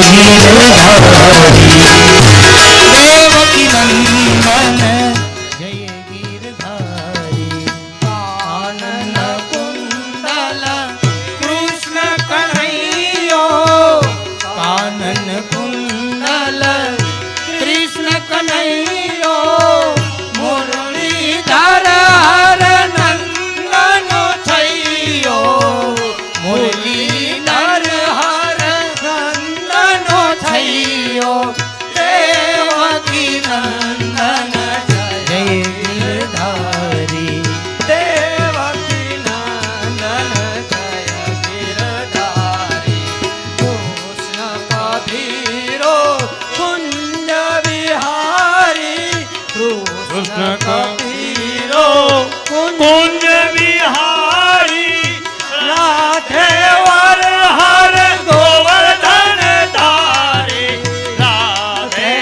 દેવકી નંદન જય ગીરધારી આનંદ કુંડલ કૃષ્ણ કનૈયો કાનન કુંડલ કૃષ્ણ કનૈયો મુરલીધર હર નંદનો થયો મુરલીધર હર નંદનો થયો દેવકી નંદન જય ગીરધારી દેવકી નંદન જય ગીરધારી કૃષ્ણ કબીરો કુંજ વિહારી કૃષ્ણ કબીરો કુંજ વિહારી રાધે વર હર ગોવર્ધન ધારી રાધે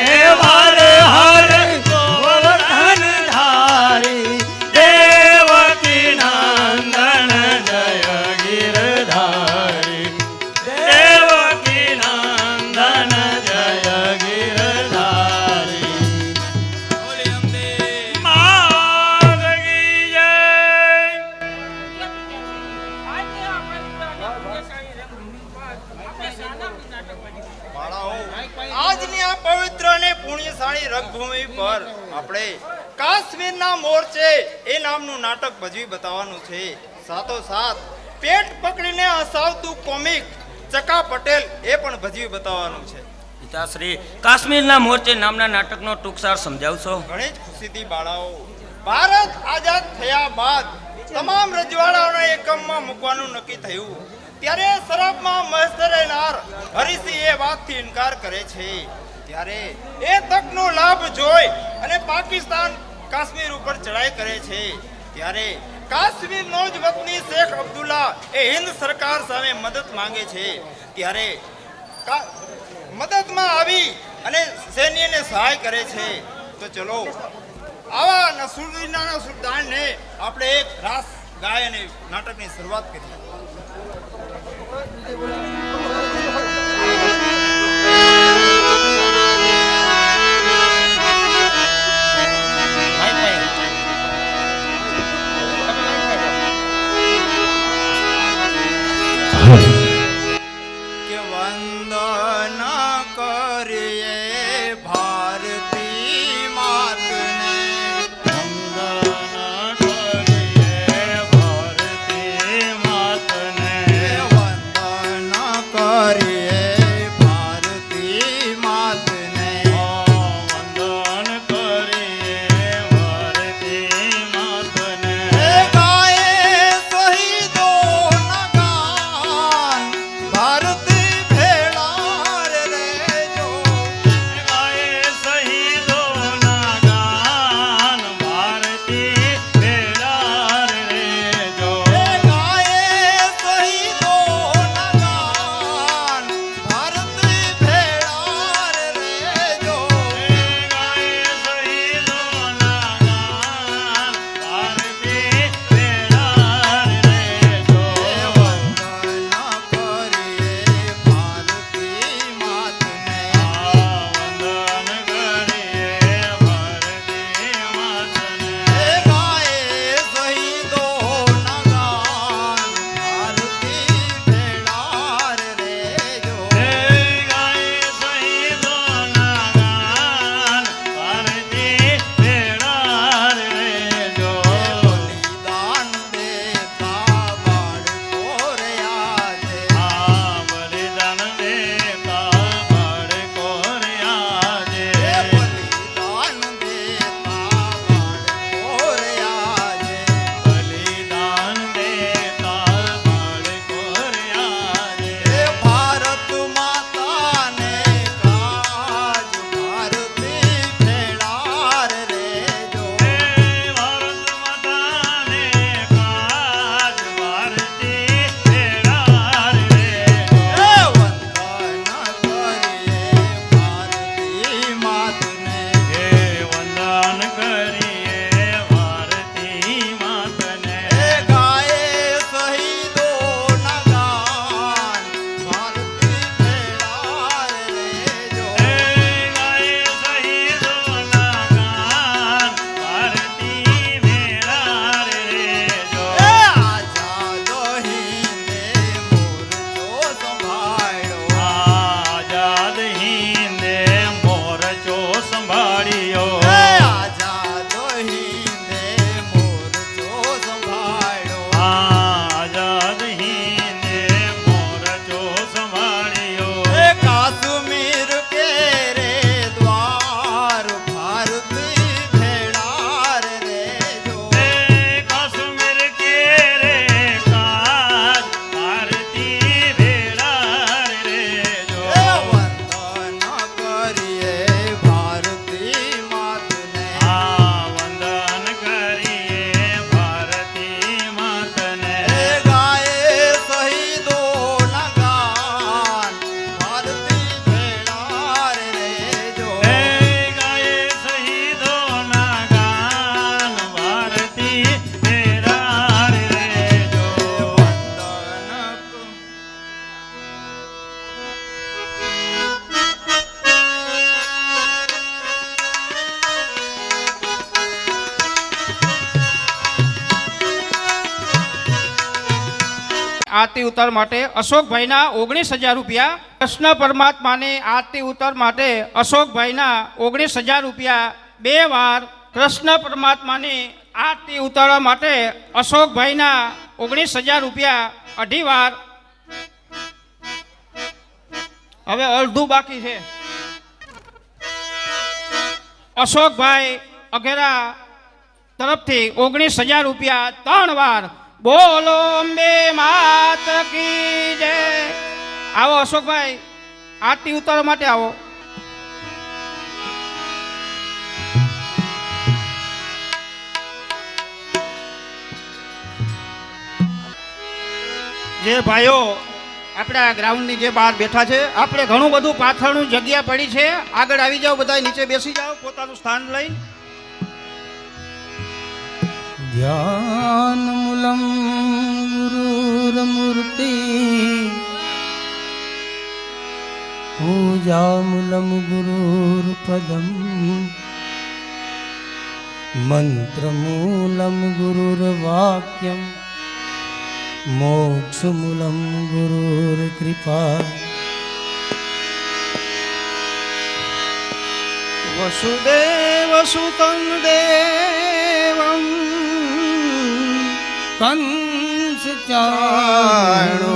વર હર ગોવર્ધન ધારી દેવકી નંદન જય ગીરધારી દેવકી નંદન જય ગીરધારી બોલે અંબે માગી જય આજની આ પવિત્ર અને પુણ્યશાળી રંગભૂમિ પર આપણે કાશ્મીરના મોરચે એ નામનું નાટક ભજવી બતાવવાનું છે. સાથોસાથ પેટ પકડીને હસાવતું કોમિક ચકા પટેલ એ પણ ભજવી બતાવવાનું છે. પિતાશ્રી કાશ્મીરના મોરચે નામના નાટકનો ટૂંકસાર સમજાવશો? ઘણી જ ખુશીથી બાળાઓ, ભારત આઝાદ થયા બાદ તમામ રજવાડાઓને એકમમાં મૂકવાનું નક્કી થયું ત્યારે શરાબમાં મસ્ત રહેનાર હરિસિંહ એ વાતથી ઇનકાર કરે છે. ત્યારે એ તકનો લાભ જોઈ અને પાકિસ્તાન કાશ્મીર ઉપર ચડાઈ કરે છે. ત્યારે કાશ્મીરનો જ વતની શેખ અબ્દુલ્લા એ હિન્દ સરકાર સામે મદદ માંગે છે. ત્યારે મદદમાં આવી અને સૈન્યને સહાય કરે છે. તો ચલો આવા નસરુદ્દીનના સુલતાનને આપણે એક રાસ ગાય અને નાટકની શરૂઆત કરીએ. કે વંદના કરીએ ભારતી માતને વંદના કરીએ ભારતી માતને વંદના કરીએ ભારતી માતને વંદન કરીએ ભારતી માતને ગાયે શહીદોના ગાન ભારતી ભેળા રેજો ગાયે શહીદોના ગાન ભારતી ભેળા રેજો ગાયે શહીદોના ગાન આરતી ઉતાર માટે અશોકભાઈના 19,000 રૂપિયા. કૃષ્ણ પરમાત્માની આરતી ઉતાર માટે અશોકભાઈના 19,000 રૂપિયા 2 વાર. કૃષ્ણ પરમાત્માની આરતી ઉતારવા માટે અશોકભાઈના 19,000 રૂપિયા 2.5 વાર. હવે અડધું બાકી છે. અશોકભાઈ અઘેરા તરફથી 19,000 રૂપિયા 3 વાર. બોલો અંબે માત કી જય. આવો અશોકભાઈ, આરતી ઉતારવા માટે આવો. જે ભાઈઓ આપણા ગ્રાઉન્ડની જે બહાર બેઠા છે, આપણે ઘણું બધું પાછળનું જગ્યા પડી છે. આગળ આવી જાઓ, બધા નીચે બેસી જાઓ પોતાનું સ્થાન લઈ. ध्यानमूलं गुरुर्मूर्ति पूजामूलं गुरुर्पदं मन्त्रमूलं गुरुर्वाक्यं मोक्षमूलं गुरुर्कृपा. વસુદેવ સુતં દેવં कंस ચાણુમર્દનમ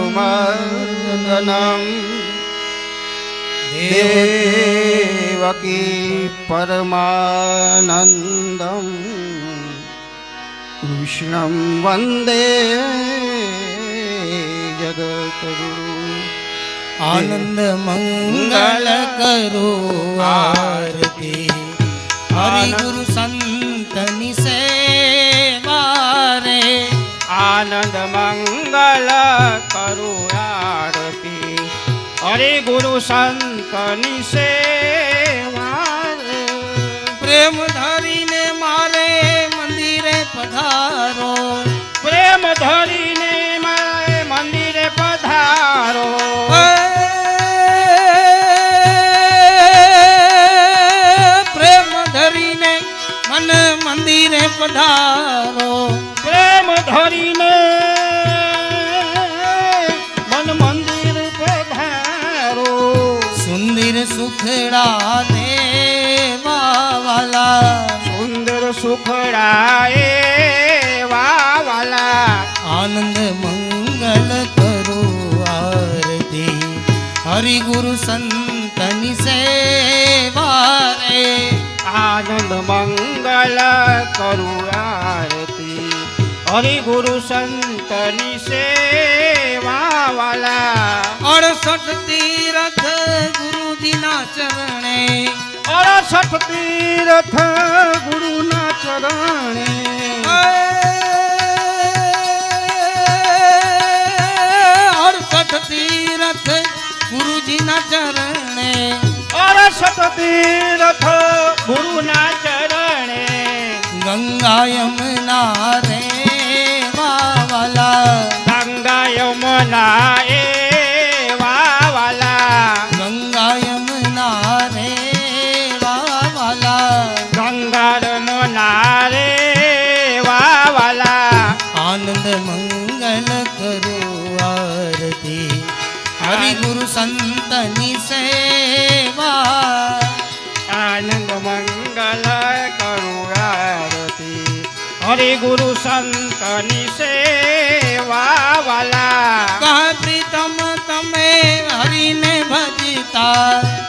દેવકી પરમાનંદમ કૃષ્ણં વંદે જગતગુરુ. आनंद मंगल करो आरती हरि गुरु संतनि सेवा रे. આનંદ મંગલ કરું આરતી હરે ગુરુ સંતની સેવા રે. प्रेम धरीने मारे मंदिरे पधारो પ્રેમ ધરીને મારે મંદિરે પધારો. प्रेम धरीने मन मंदिरे पधारो પ્રેમ ધરીને મન મંદિર પધારો. सुंदर सुखड़ा देवा वाला સુંદર સુખડાએ વાલા. आनंद मंगल करो आरती हरि गुरु संतनि सेवा रे. આનંદ મંગલ કરું આરતી હરિ ગુરુ સંતની સેવા વાલા. 68 तीरथ गुरुजीना चरणे 68 તીર્થ ગુરુના ચરણે. 68 तीरथ गुरुजीना चरणे 68 તીર્થ ગુરુના ચરણે. गंगा यमुना रे वाला ગંગા યમુના એ વાલા. गंगा यमुना रे वाला ગંગા યમુના રે વાલા. आनंद मंगल करो आरती हरि गुरु संतनि सेवा. આનંદ મંગલ કરું આરતી હરિ ગુરુ સંતની સેવા વાલા. कह प्रीतम तमे हरिने भजता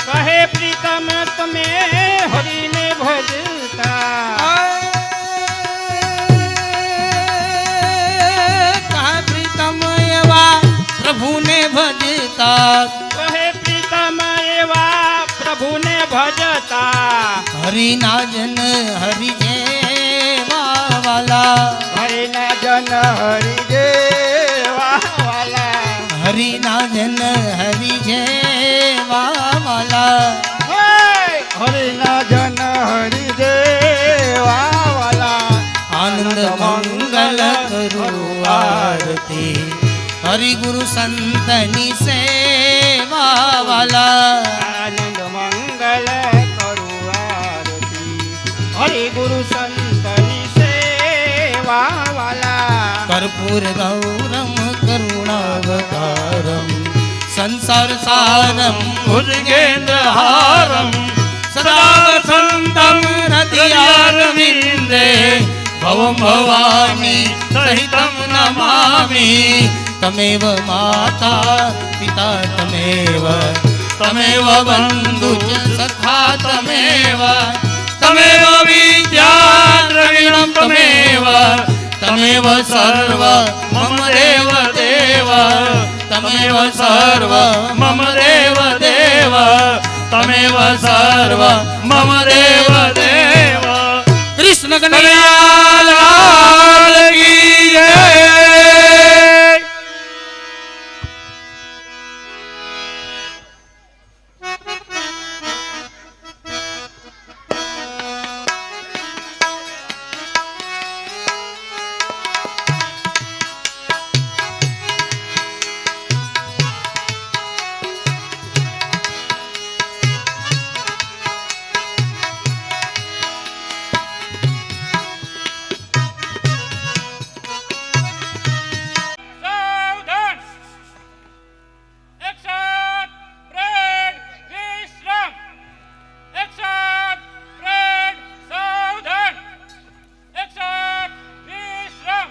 કહે પ્રીતમ તમે હરિને ભજતા. कह प्रीतम एवा प्रभुने भजता કહે પ્રીતમ એવા પ્રભુને ભજતા. हरिना जन हरि जेवा वाला હરિના જન હરિ જેવા વાલા. हरिना जन हरि जेवा वाला હરિના જન હરિ જેવા વાલા. आनंद मंगल करो आरती हरि गुरु संतनि सेवा वाला. આનંદ મંગલ કરું આરતી હરિ ગુરુ સંતની સેવા વાલા. कर्पूर गौरम करुणावतारम संसार सारम भुजगेन्द्रहारं सदा वसन्तं हृदयारविन्दे भवं भवानी सहितं नमामि तमेव माता पिता तमेव बन्धु च सखा तमेव विद्या द्रविणं तमेव सर्व मम देव तमेव सर्व मम देव तमेव सर्व मम देव कृष्ण कन्हैया लाल की जय। સાવધાન એક્શન બ્રેક વિશ્રામ એક્શન બ્રેક સાવધાન એક્શન વિશ્રામ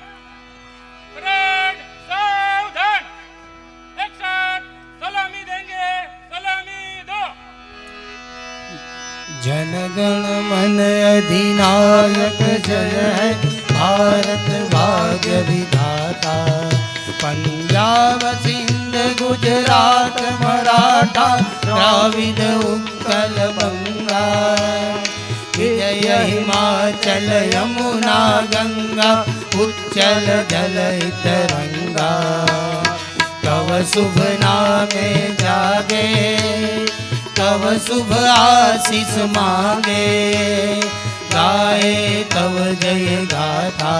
બ્રેક સાવધાન એક્શન સલામી દેંગે સલામી દો जनगण मन अधिनायक जय है भारत भाग्य विधाता पंजाब सिंध गुजरात मराठा द्राविड उत्कल बंगा विजय हिमाचल यमुना गंगा उच्चल जल तरंगा तव शुभ नामे जागे तव शुभ आशीष मांगे गाए तव जय गाथा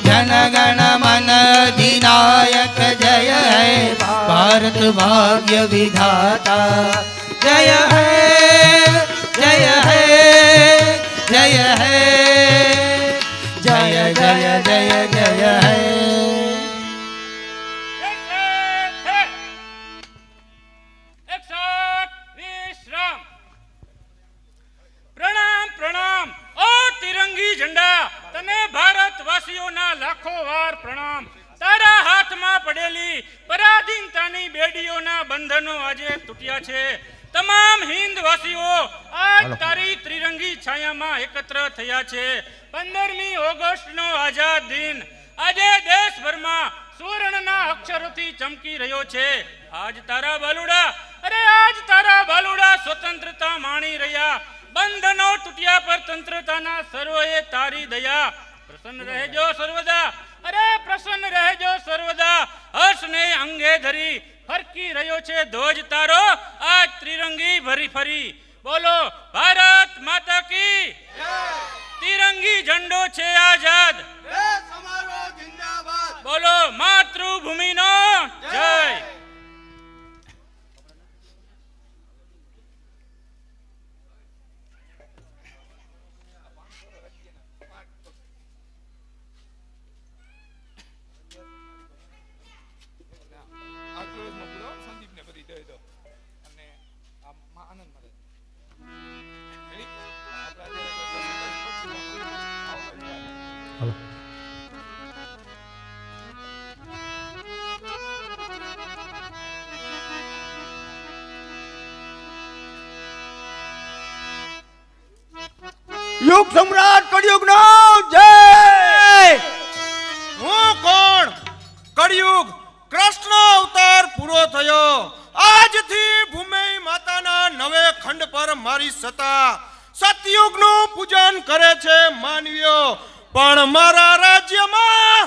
जनगण मन अधिनायक जय है भारत भाग्य विधाता जय है जय है जय है जय जय जय जय है એક્શન વિશ્રામ પ્રણામ પ્રણામ ઓ તિરંગી ઝંડા તને ભારતવાસીઓના લાખો વાર પ્રણામ તારા હાથમાં પડેલી પરાધીનતાની બેડીઓના બંધનો આજે તૂટ્યા છે તમામ હિન્દવાસીઓ આજ તારી ત્રિરંગી છાયામાં એકત્ર થયા છે 15મી ઓગસ્ટનો આઝાદ દિન આજે દેશભરમાં સુવર્ણના અક્ષરોથી ચમકી રહ્યો છે આજ તારા બાલુડા સ્વતંત્રતા માણી રહ્યા બંધનો તૂટ્યા પર તંત્રતાના સર્વએ તારી દયા પ્રસન્ન રહેજો સર્વદા હર્ષને અંગે ધરી ફરકી રહ્યો છે ધ્વજ તારો આજ ત્રિરંગી ભરી ફરી બોલો ભારત માતા કી તિરંગી ઝંડો છે આઝાદ બોલો માતૃભૂમિનો જય યુગ સમ્રાટ કળિયુગનો જય હું કોણ કળિયુગ કૃષ્ણ અવતાર પૂરો થયો આજથી ભૂમિ માતાના નવે ખંડ પર મારી સત્તા સતયુગનું પૂજન કરે છે માનવીઓ પણ મારા રાજ્યમાં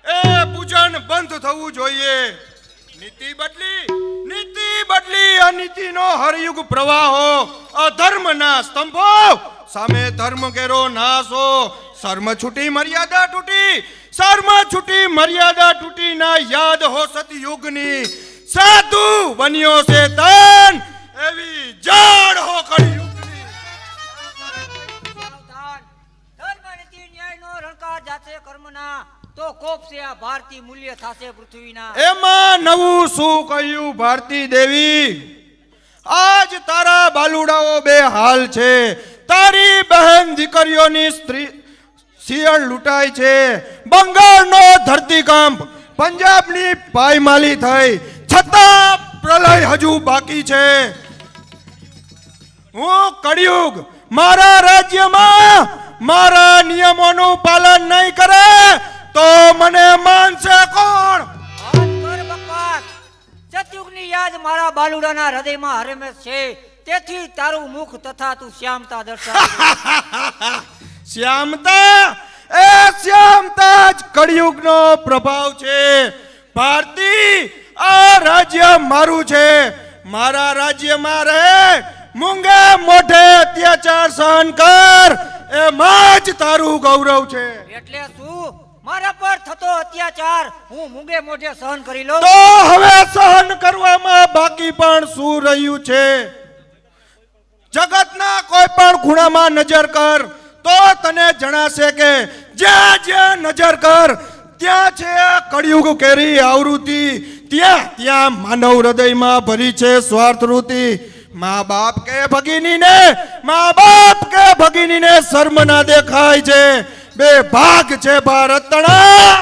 એ પૂજન બંધ થવું જોઈએ નીતિ બદલી અનીતિનો હરયુગ પ્રવાહો અધર્મના સ્તંભો સામે ધર્મ કેરો નાશો શર્મ છૂટી મર્યાદા તૂટી ના યાદ હો સતયુગની સાધુ બન્યો છે તન એવી જાડ હો કળિયુગની સાવધાન ધર્મ નીતિ ન્યાયનો રણકાર જાતે કર્મના તો કોપ છે આ ભારતી મૂલ્ય થાશે પૃથ્વીના. એમાં નવું શું કહ્યું ભારતી દેવી? આજ તારા બાલુડાઓ બે હાલ છે. તારી બહેન દીકરીઓની સ્ત્રી શિયળ લૂંટાય છે. બંગાળનો ધરતીકંપ, પંજાબની પાયમાલી થઈ, છતાં પ્રલય હજુ બાકી છે. હું કળિયુગ મારા રાજ્યમાં મારા નિયમોનું પાલન નહીં કરે તો મને માનશે કોણ? બંધ કર બકવાસ. સતયુગની યાદ મારા બાલુડાના હૃદયમાં હરમેશ છે. તેથી તારું મુખ તથા તું શ્યામતા દર્શાવે. શ્યામતા, એ શ્યામતા જ કળિયુગનો પ્રભાવ છે. ભારતી, આ રાજ્ય મારું છે. મારા રાજ્યમાં રહે, મૂંગે મોઢે અત્યાચાર સહન કર, એમાં જ તારું ગૌરવ છે. એટલે શું? મારા પર થતો અત્યાચાર હું મૂંગે મોઢે સહન કરી લઉં? તો હવે સહન કરવામાં બાકી પણ શું રહ્યું છે? જગતના કોઈ પણ ખૂણામાં નજર કર તો તને જણાશે કે જ્યાં જ્યાં નજર કર ત્યાં છે કળિયુગ કેરી આવૃત્તિ. ત્યાં ત્યાં માનવ હૃદયમાં ભરી છે સ્વાર્થવૃત્તિ. મા બાપ કે ભગીનીને શર્મ ના દેખાય છે. બે ભાગ છે ભારત તણા.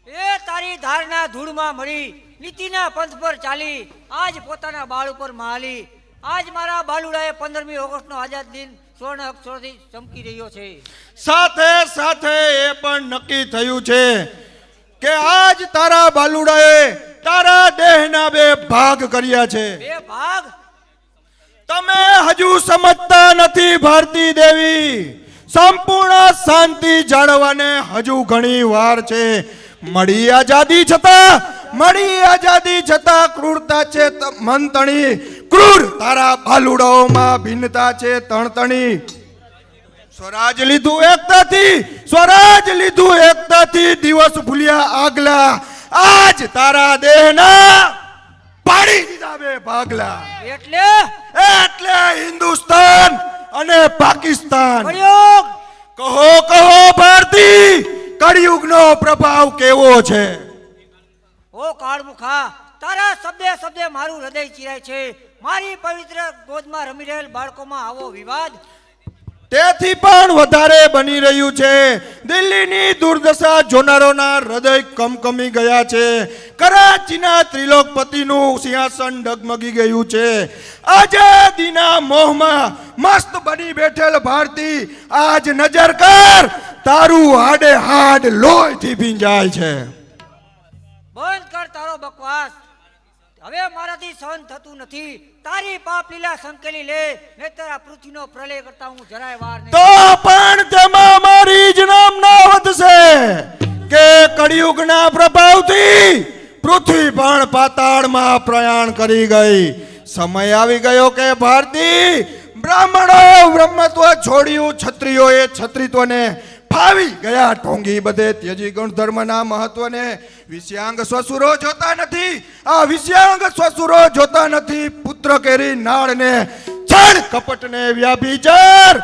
એ તારી ધારના ધૂળમાં મળી, નીતિના પંથ પર ચાલી, આજ પોતાના બાળ ઉપર માલી. આજ મારા બાલુડાએ 15મી ઓગસ્ટનો આઝાદ દિન સ્વર્ણ અક્ષરોથી ચમકી રહ્યો છે. સાથે સાથે એ પણ નક્કી થયું છે કે આજ તારા બાલુડાએ તારા દેહના બે ભાગ કર્યા છે. બે ભાગ? તમે હજુ સમજતા નથી ભારતી દેવી. સંપૂર્ણ શાંતિ જાળવવાને હજુ ઘણી વાર છે. મળી આઝાદી છતાં ક્રૂરતા છે મનતણી. ક્રૂર તારા બાલુડાઓમાં ભિન્નતા છે તણતણી. સ્વરાજ લીધું એકતાથી દિવસ ભૂલ્યા આગલા. આજ તારા દેહના પાડી દીધા બે ભાગલા. એટલે હિન્દુસ્તાન અને પાકિસ્તાન. કળિયુગ! કહો ભારતી, કળિયુગનો પ્રભાવ કેવો છે? ઓ કાળમુખા, તારા શબ્દે મારું હૃદય ચીરાય છે. મારી પવિત્ર ગોદમાં રમી રહેલ બાળકોમાં આવો વિવાદ. તેથી પણ વધારે બની રહ્યું છે. દિલ્હીની દુર્દશા જોનારોના હૃદય કમકમી ગયા છે. કરાચીના ત્રિલોકપતિનું સિંહાસન ડગમગી ગયું છે. આઝાદીના મોહમાં મસ્ત બની બેઠેલ ભારતી, આજ નજર કર, તારું હાડે હાડ લોહીથી ભીંજાય છે. બંધ કર તારો બકવાસ. હવે મારાથી સહન થતું નથી. તારી પાપ લીલા સંકેલી લે, નહીતર આ પૃથ્વીનો પ્રલય કરતા હું જરાય વાર નહીં. તો પણ તેમાં મારી જ નામના વધશે કે કળિયુગના પ્રભાવથી પૃથ્વી પણ પાતાળમાં પ્રયાણ કરી ગઈ. સમય આવી ગયો કે ભારતી, બ્રાહ્મણોએ બ્રહ્મત્વ છોડ્યું, ક્ષત્રિયોએ ક્ષત્રિત્વને ફાવી ગયા ઢોંગી બધે ત્યજી ગુણધર્મના મહત્વને. વિષયાંગ સ્વસુરો જોતા નથી. પુત્ર કેરી નાળને છળ કપટને વ્યાભિચાર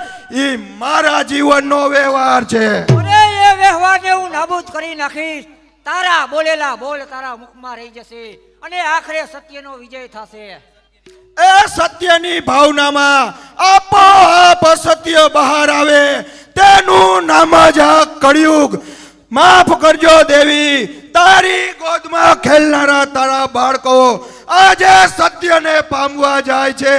ઈ મારા જીવનનો વ્યવહાર છે. અરે એ વ્યવહારને હું નાબૂદ કરી નાખીશ. તારા બોલેલા બોલ તારા મુખમાં રહી જશે અને આખરે સત્યનો વિજય થશે. એ સત્યની ભાવનામાં આપોઆપ સત્ય બહાર આવે, તેનું નામ જ આ કળિયુગ. માફ કરજો દેવી, તારી ગોદમાં ખેલનારા તારા બાળકો આજે સત્યને પામવા જાય છે,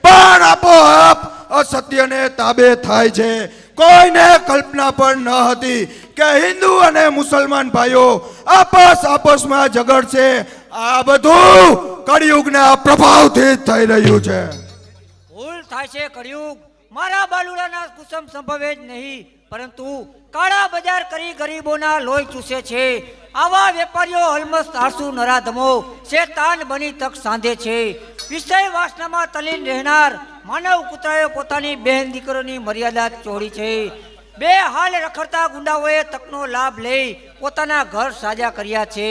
પણ આપોઆપ અસત્યને તાબે થાય છે. કોઈને કલ્પના પણ ન હતી કે હિન્દુ અને મુસલમાન ભાઈઓ આપસમાં ઝઘડશે. આ બધું કળિયુગના પ્રભાવથી જ થઈ રહ્યું છે. ભૂલ થાય છે કળિયુગ. મારા બાલુડાના કુસમ સંભવે જ નહીં, પરંતુ કાળા બજાર કરી ગરીબોના લોહી ચૂસે છે. આવા વેપારીઓ હલમસ્ત આળસુ નરાધમો શેતાન બની તક સાંધે છે. વિષય વાસનામાં તલીન રહેનાર માનવ કૂતરાએ પોતાની બહેન દીકરોની મર્યાદા ચોરી છે. બે હાલ રખડતા ગુંડાઓએ તકનો લાભ લઈ પોતાના ઘર સાજા કર્યા છે.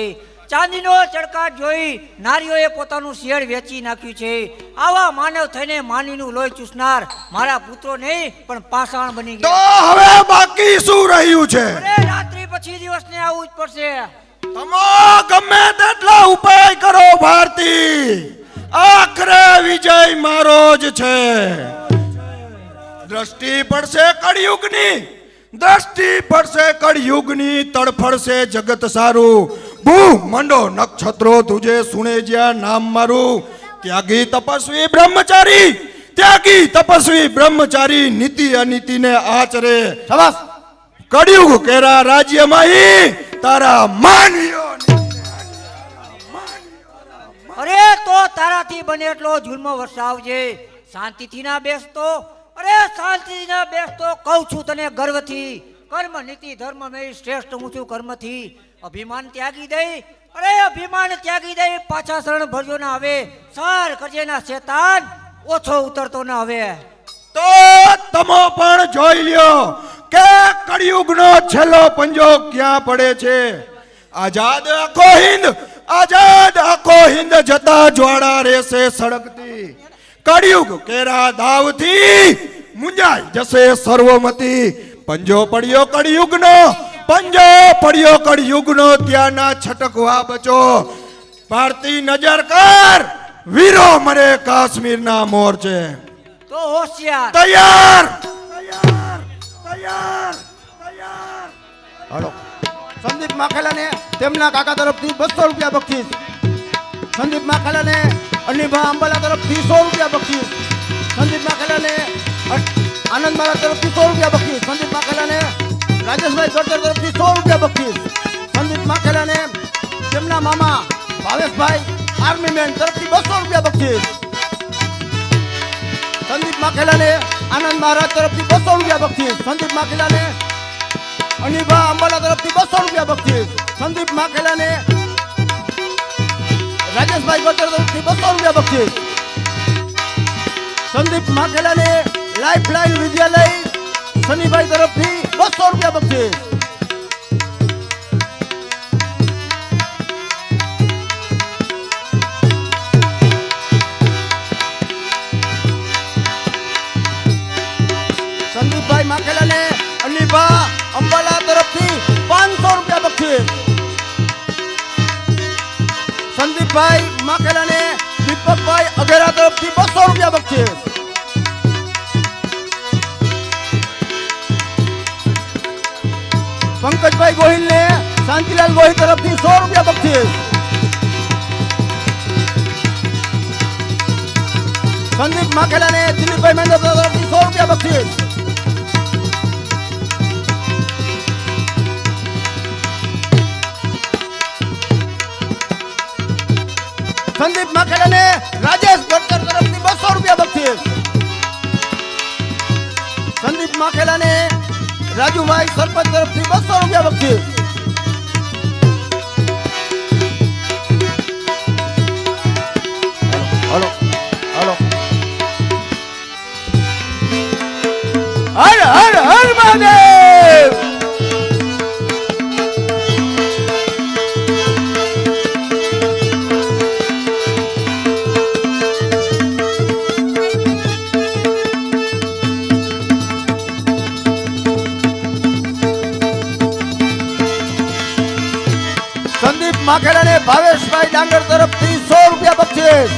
ચાંદીનો ચળકાટ જોઈ નારીઓએ પોતાનું શેડ વેચી નાખ્યું છે. આવા માનવ થઈને માનવીનું લોહી ચૂસનાર મારા પુત્રો નહીં પણ પાષાણ બની તો ગયા. હવે બાકી શું રહ્યું છે? અરે રાત્રિ પછી દિવસને આવવું જ પડશે. તમો ગમે તેટલા ઉપાય કરો ભારતી, આખરે વિજય મારો જ છે. દ્રષ્ટિ પડશે કળિયુગની, દ્રષ્ટિ પડશે કળિયુગની, તડફડશે જગત સારું. ભૂ મંડો નક્ષત્રો તુજે સુણે જ્યાં નામ મારું. ત્યાગી તપસ્વી બ્રહ્મચારી, ત્યાગી તપસ્વી બ્રહ્મચારી, નીતિ અનીતિને આચરે. શાબાશ. કળિયુગ કેરા રાજ્યમાં તારા માનવીઓ. અરે તો તારાથી બને એટલો જુલ્મ વરસાવજે. શાંતિથી ના બેસતો, અરે શાંતિથી ના બેસતો કહું છું તને ગર્વથી. કર્મ નીતિ ધર્મ મેં શ્રેષ્ઠ હું છું કર્મથી. અભિમાન ત્યાગી દઈ, અરે અભિમાન ત્યાગી દઈ, પાછા શરણ ભરજો ના હવે. સાર કરજે ના શેતાન, ઓછો ઉતરતો ના હવે. તો તમો પણ જોઈ લ્યો કે કળિયુગનો છેલ્લો પંજો ક્યાં પડે છે. આઝાદ આખો હિંદ, આઝાદ આખો હિંદ જતા જ્વાળા રહેશે સળગતી. કળિયુગ કેરા દાવથી મુંજાઈ જશે સર્વમતી. પંજો પડ્યો કળિયુગનો, પંજો પડ્યો કળિયુગનો, ત્યાંના છટકવા બચો. ભારતી નજર કર, વીરો મરે કાશ્મીરના મોરચે. તો હોશિયાર. તૈયાર તૈયાર તૈયાર તૈયાર. હાલો. સંદીપ માખેલાને તેમના કાકા તરફથી 200 રૂપિયા બક્ષીસ. સંદીપ માખેલાને અનિભા અંબાલા તરફથી 100 રૂપિયા બક્ષીસ. સંદીપ માખેલાને આનંદ મારા તરફથી 100 રૂપિયા બક્ષીસ. સંદીપ માખેલાને રાજેશભાઈ ગોટર તરફથી 100 રૂપિયા બક્ષીસ. સંદીપ માખેલાને તેમના મામા ભાવેશભાઈ આર્મી મેન તરફથી 200 રૂપિયા બક્ષીસ. સંદીપ માખેલાને આનંદ મહારાજ તરફથી 200 રૂપિયા બક્ષીસ. સંદીપ માખેલાને અનિભા અંબાલા તરફથી 200 રૂપિયા બક્ષીસ. સંદીપ માખેલાને રાજેશભાઈ ગોટર તરફથી 200 રૂપિયા બક્ષીસ. સંદીપ માખેલાને લાઈફલાઈન વિદ્યાલય શનિભાઈ તરફથી 200 રૂપિયા બક્ષીસ. સંદીપભાઈ માખેલાને અનિભા અંબાલા તરફથી 500 રૂપિયા બક્ષીસ. સંદીપભાઈ માખેલાને દીપકભાઈ અઘેરા તરફથી 200 રૂપિયા બક્ષીસ. પંકજભાઈ ગોહિલને શાંતિલાલ ગોહિલ તરફથી 100 રૂપિયા બક્ષીસ. સંદીપ માખેલાને દિલીપભાઈ મેંદર તરફથી 100 રૂપિયા બક્ષીસ. સંદીપ માખેલાને રાજેશ ગડકર તરફથી 200 રૂપિયા બક્ષીસ. સંદીપ માખેલાને રાજુભાઈ સરપંચ તરફથી 200 રૂપિયા બક્ષીસ. હાલો હાલો. હર હર હર મહાદેવ. સંદીપ માખેલાને ભાવેશભાઈ ડાંગર તરફથી 100 રૂપિયા બક્ષીસ.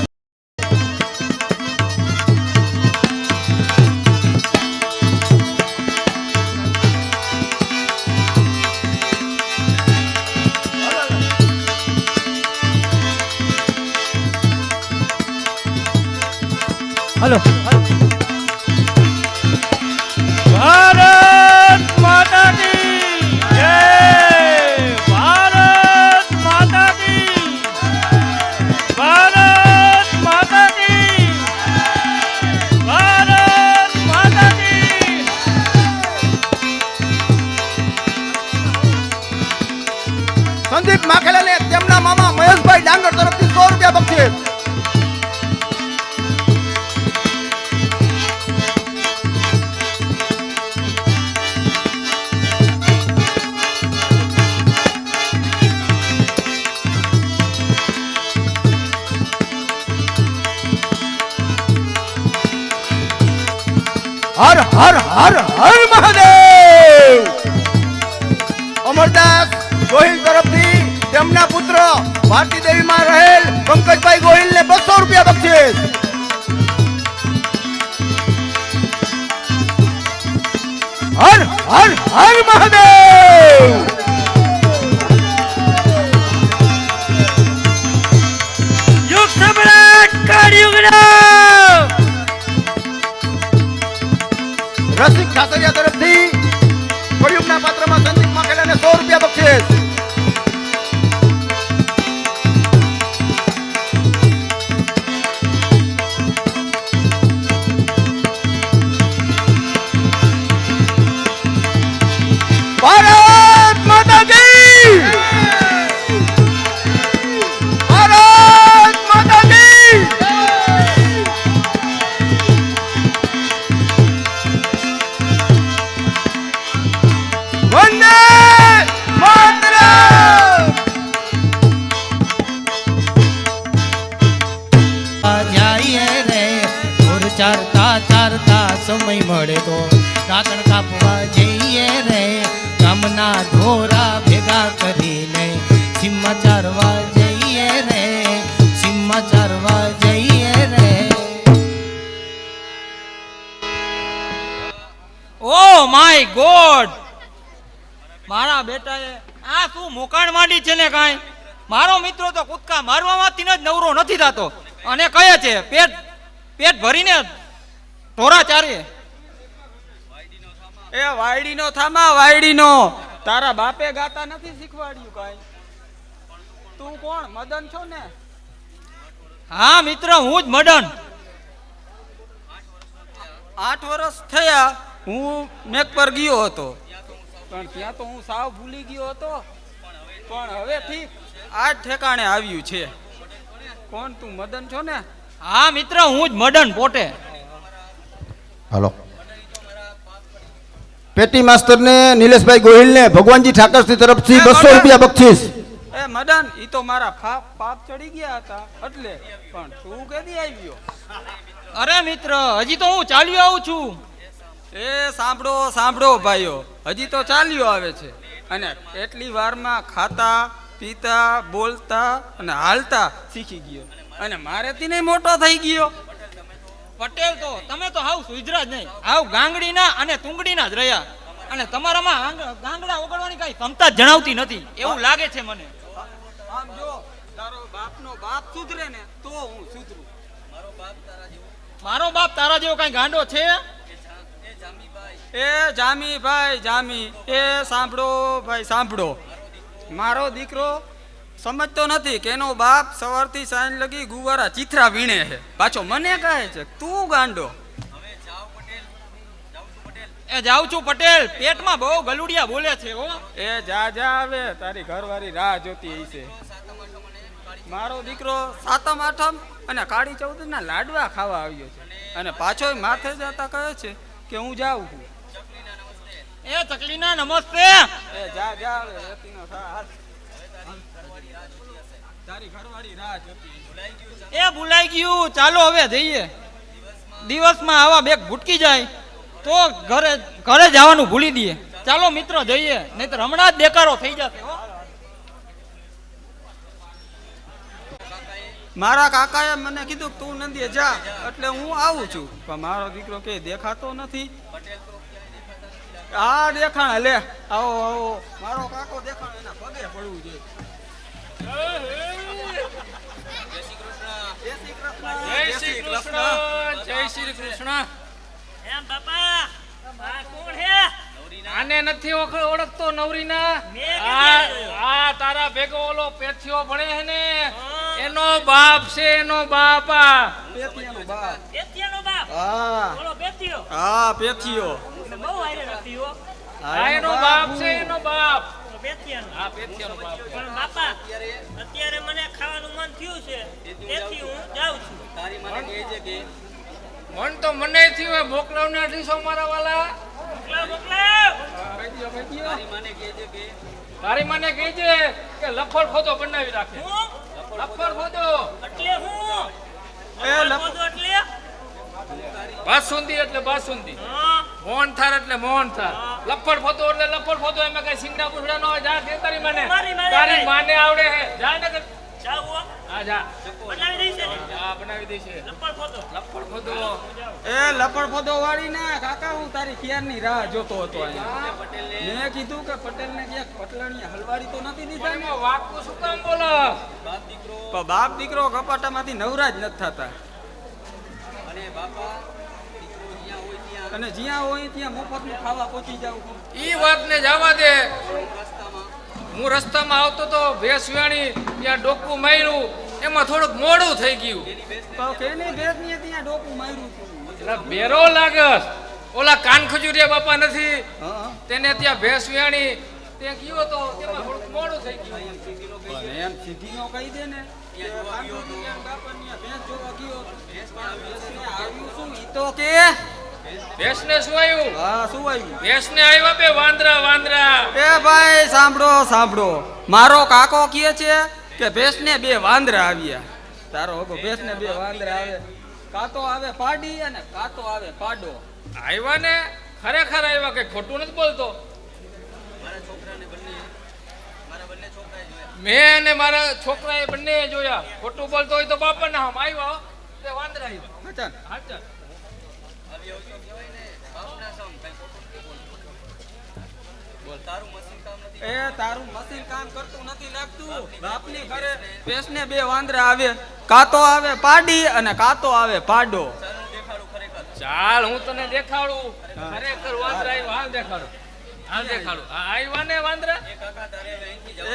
હલો. ભારત માતા કી જય. ભારત માતા કી. ભારત માતા કી. ભારત માતા કી. સંદીપ માખેલાને તેમના મામા મહેશભાઈ ડાંગર તરફથી 100 રૂપિયા બક્ષીસ. હર હર હર હર મહાદેવ. અમરદાસ ગોહિલ તરફથી તેમના પુત્ર ભારતી દેવીમાં રહેલ પંકજભાઈ ગોહિલને 200 રૂપિયા બક્ષિસ. હર હર હર મહાદેવ. યુગ સમ્રાટ કળિયુગનો રસિક ખાતરિયા તરફથી કળિયુગના પાત્રમાં સંદીપ માખેલાને 100 રૂપિયા બક્ષિસ. ભારત માતા કી. ભારત માતા કી. વંદે માતરમ. જઈએ રે ઓર ચારતા ચારતા સમય મળે તો દાંતણ કાપવા જઈએ રે ગામના ઢોરા ભેગા કરીને સીમા ચારવા જઈએ રે સીમા ચારવા જઈએ રે. ઓ માય ગોડ, મારા બેટાએ આ શું મોકાણ માંડી છે ને કાંઈ. મારો મિત્રો તો કૂદકા મારવામાંથી જ નવરો નથી થતો અને કહે છે પેટ પેટ ભરીને ઢોરા ચારીએ. એ વાયડીનો થામા વાયડીનો, તારા બાપે ગાતા નથી શીખવાડ્યું કાંઈ. તું કોણ, મદન છો ને? હા મિત્ર, હું જ મદન. 8 વર્ષ થયા હું મેક પર ગયો હતો, પણ ત્યાં તો હું સાવ ભૂલી ગયો હતો. પણ હવે ઠીક આ જ ઠેકાણે આવ્યું છે. કોણ તું, મદન છો ને? હા મિત્ર, હું જ મદન પોતે. હાલો. પેટી માસ્ટરને નિલેશભાઈ ગોહિલને ભગવાનજી ઠાકરસિંહ તરફથી 200 રૂપિયા બક્ષિસ. એ મદન, ઈ તો મારા પાપ ચડી ગયા હતા એટલે. પણ તું કેદી આવ્યો? અરે મિત્ર, હજી તો હું ચાલ્યો આવું છું. એ સાંભળો સાંભળો ભાઈઓ, હજી તો ચાલ્યો આવે છે અને એટલી વારમાં ખાતા પીતા બોલતા અને હાલતા શીખી ગયો અને મારેથી નહીં મોટો થઈ ગયો. પટેલ તો તમે તો હાવ સુધરા જ નહીં, હાવ ગાંગડીના અને તુંગડીના જ રહ્યા અને તમારામાં ગાંગડા ઓગળવાની કઈ ક્ષમતા જ જણાવતી નથી એવું લાગે છે મને. આમ જો, તારો બાપનો બાપ સુધરે ને તો હું સુધરું. મારો બાપ તારા જેવો કઈ ગાંડો છે? એ જામીભાઈ જામી, એ સાંભળો ભાઈ સાંભળો, મારો દીકરો સમજતો નથી કે એનો બાપ સવારથી સાંજ લગી ગુવારા ચીથરા વીણે છે, પાછો મને કહે છે તું ગાંડો. એ જાઉં છું પટેલ, પેટમાં બહુ ગલુડિયા બોલે છે હો. એ જા જા, હવે તારી ઘરવાળી રાહ જોતી હશે. મારો દીકરો સાતમ આઠમ અને કાળી ચૌદ ના લાડવા ખાવા આવ્યો છે અને પાછો માથે જતા કહે છે કે હું જાઉં છું. એ ચકલીના નમસ્તે. એ જા જા, હવે રેતીનો હાથ. તારી ઘરવાળી રાહ જોતી. એ ભૂલાઈ ગયું, ચાલો હવે જઈએ. દિવસમાં આવા બેગ ભૂટકી જાય તો ઘરે જવાનું ભૂલી દઈએ. ચાલો મિત્ર જઈએ, નહીતર હમણાં જ બેકારો થઈ જશે હો. મારા કાકાએ મને કીધું તું નંદીએ જા, એટલે હું આવું છું. પણ મારો દીકરો કે દેખાતો નથી. હા દેખાણ, લે આવો આવો, મારો કાકો દેખાણ, એના પગે પડવું જોઈએ. જય શ્રી કૃષ્ણ, જય શ્રી કૃષ્ણ. એમ બાપા આ કોણ હે? આને નથી ઓળખતો નવરીના? આ આ તારા ભેગો ઓલો પેથિયો ભણે છે ને, એનો બાપ છે, એનો બાપ. આ પેથિયાનો બાપ. પેથિયાનો બાપ? હા બોલો પેથિયો? હા પેથિયો. બહુ આયરે નથી હો. આ એનો બાપ છે, એનો બાપ. પેથિયાનો? આ પેથિયાનો બાપ. પણ બાપા અત્યારે મને ખાવાનું મન થયું છે, તેથી હું જાઉં છું. મન તો મને થયું હોય, મોકલાવના દીશો મારા વાલા. મોકલાવ મોકલાવ. તારી મને કહેજે કે લખોડ ખોદો બનાવી રાખે. હું લખોડ ખોદો એટલે હું એ ખોદો એટલે બાસુંદી એટલે બાસુંદી. હા મોહન થાર એટલે મોહન થાર, લફડ ફોતો એટલે લફડ ફોતો, એમાં કઈ સિંગડા પૂછડા ન હોય. જા કે તારી માને, તારી માને આવડે હે. જા ને કે જાવ હો. હા જા, બનાવી દઈ છે ને હા બનાવી દે છે. લપડ ફોટો. લફડ ફોતો એ લપડ ફોદો વાળી ને કાકા હું તારી ક્યારની રાહ જોતો હતો અહીંયા. મેં કીધું કે પટેલ ને ક્યાંક પટલાણી હલવાડી તો નથી દીધા ને. એમાં વાકું શું કામ બોલો? પણ બાપ દીકરો કપાટામાંથી નવરા જ નથી થતા. અને જ્યાં હોય ત્યાં મફતનું ખાવા પહોંચી જાવ. ઈ વાતને જવા દે. હું રસ્તામાં આવતો તો ભેંસ વ્યાણી, ત્યાં ડોકું માર્યું, એમાં થોડુંક મોડું થઈ ગયું. તો કેની ભેદ ની ત્યાં ડોકું માર્યું હતું. એટલે બેરો લાગસ. ઓલા કાન ખજૂરિયા બાપા નથી, હા તેને ત્યાં ભેંસ વ્યાણી, ત્યાં ગયો તો તેમાં થોડુંક મોડું થઈ ગયું. પણ એમ સીધી નો કહી દે ને કે કાનખજૂરિયા બાપાની આ ભેંસ જોવા ગયો હતો. ભેંસને આવ્યું શું ઈ તો કે. ભેંસને શું આવ્યું? હા શું આવ્યું? ભેંસને આવ્યા બે વાંદરા. વાંદરા એ ભાઈ સાંભળો સાંભળો, મારો કાકો કહે છે કે ભેંસને બે વાંદરા આવ્યા. તારો હગો ભેંસને બે વાંદરા આવે, કાતો આવે પાડી અને કાતો આવે પાડો. આવ્યા ને, ખરેખર આવ્યા, કઈ ખોટું નથી બોલતો. મેં અને મારા છોકરાએ બંને જોયા. ખોટું બોલતો હોય તો બાપાના આમ આવ્યા હો, તે વાંદરા આવ્યા. અચ્છા હાચા. એ તારું મશીન કામ કરતું નથી લાગતું. બાપની ઘરે ભેંસને બે વાંદરા આવે, કાતો આવે પાડી અને કાતો આવે પાડો. ચાલ હું તને દેખાડું. ખરેખર વાંદરા આવ્યા. હાલ દેખાડું, હાલ દેખાડું. આ આવ્યા ને વાંદરા.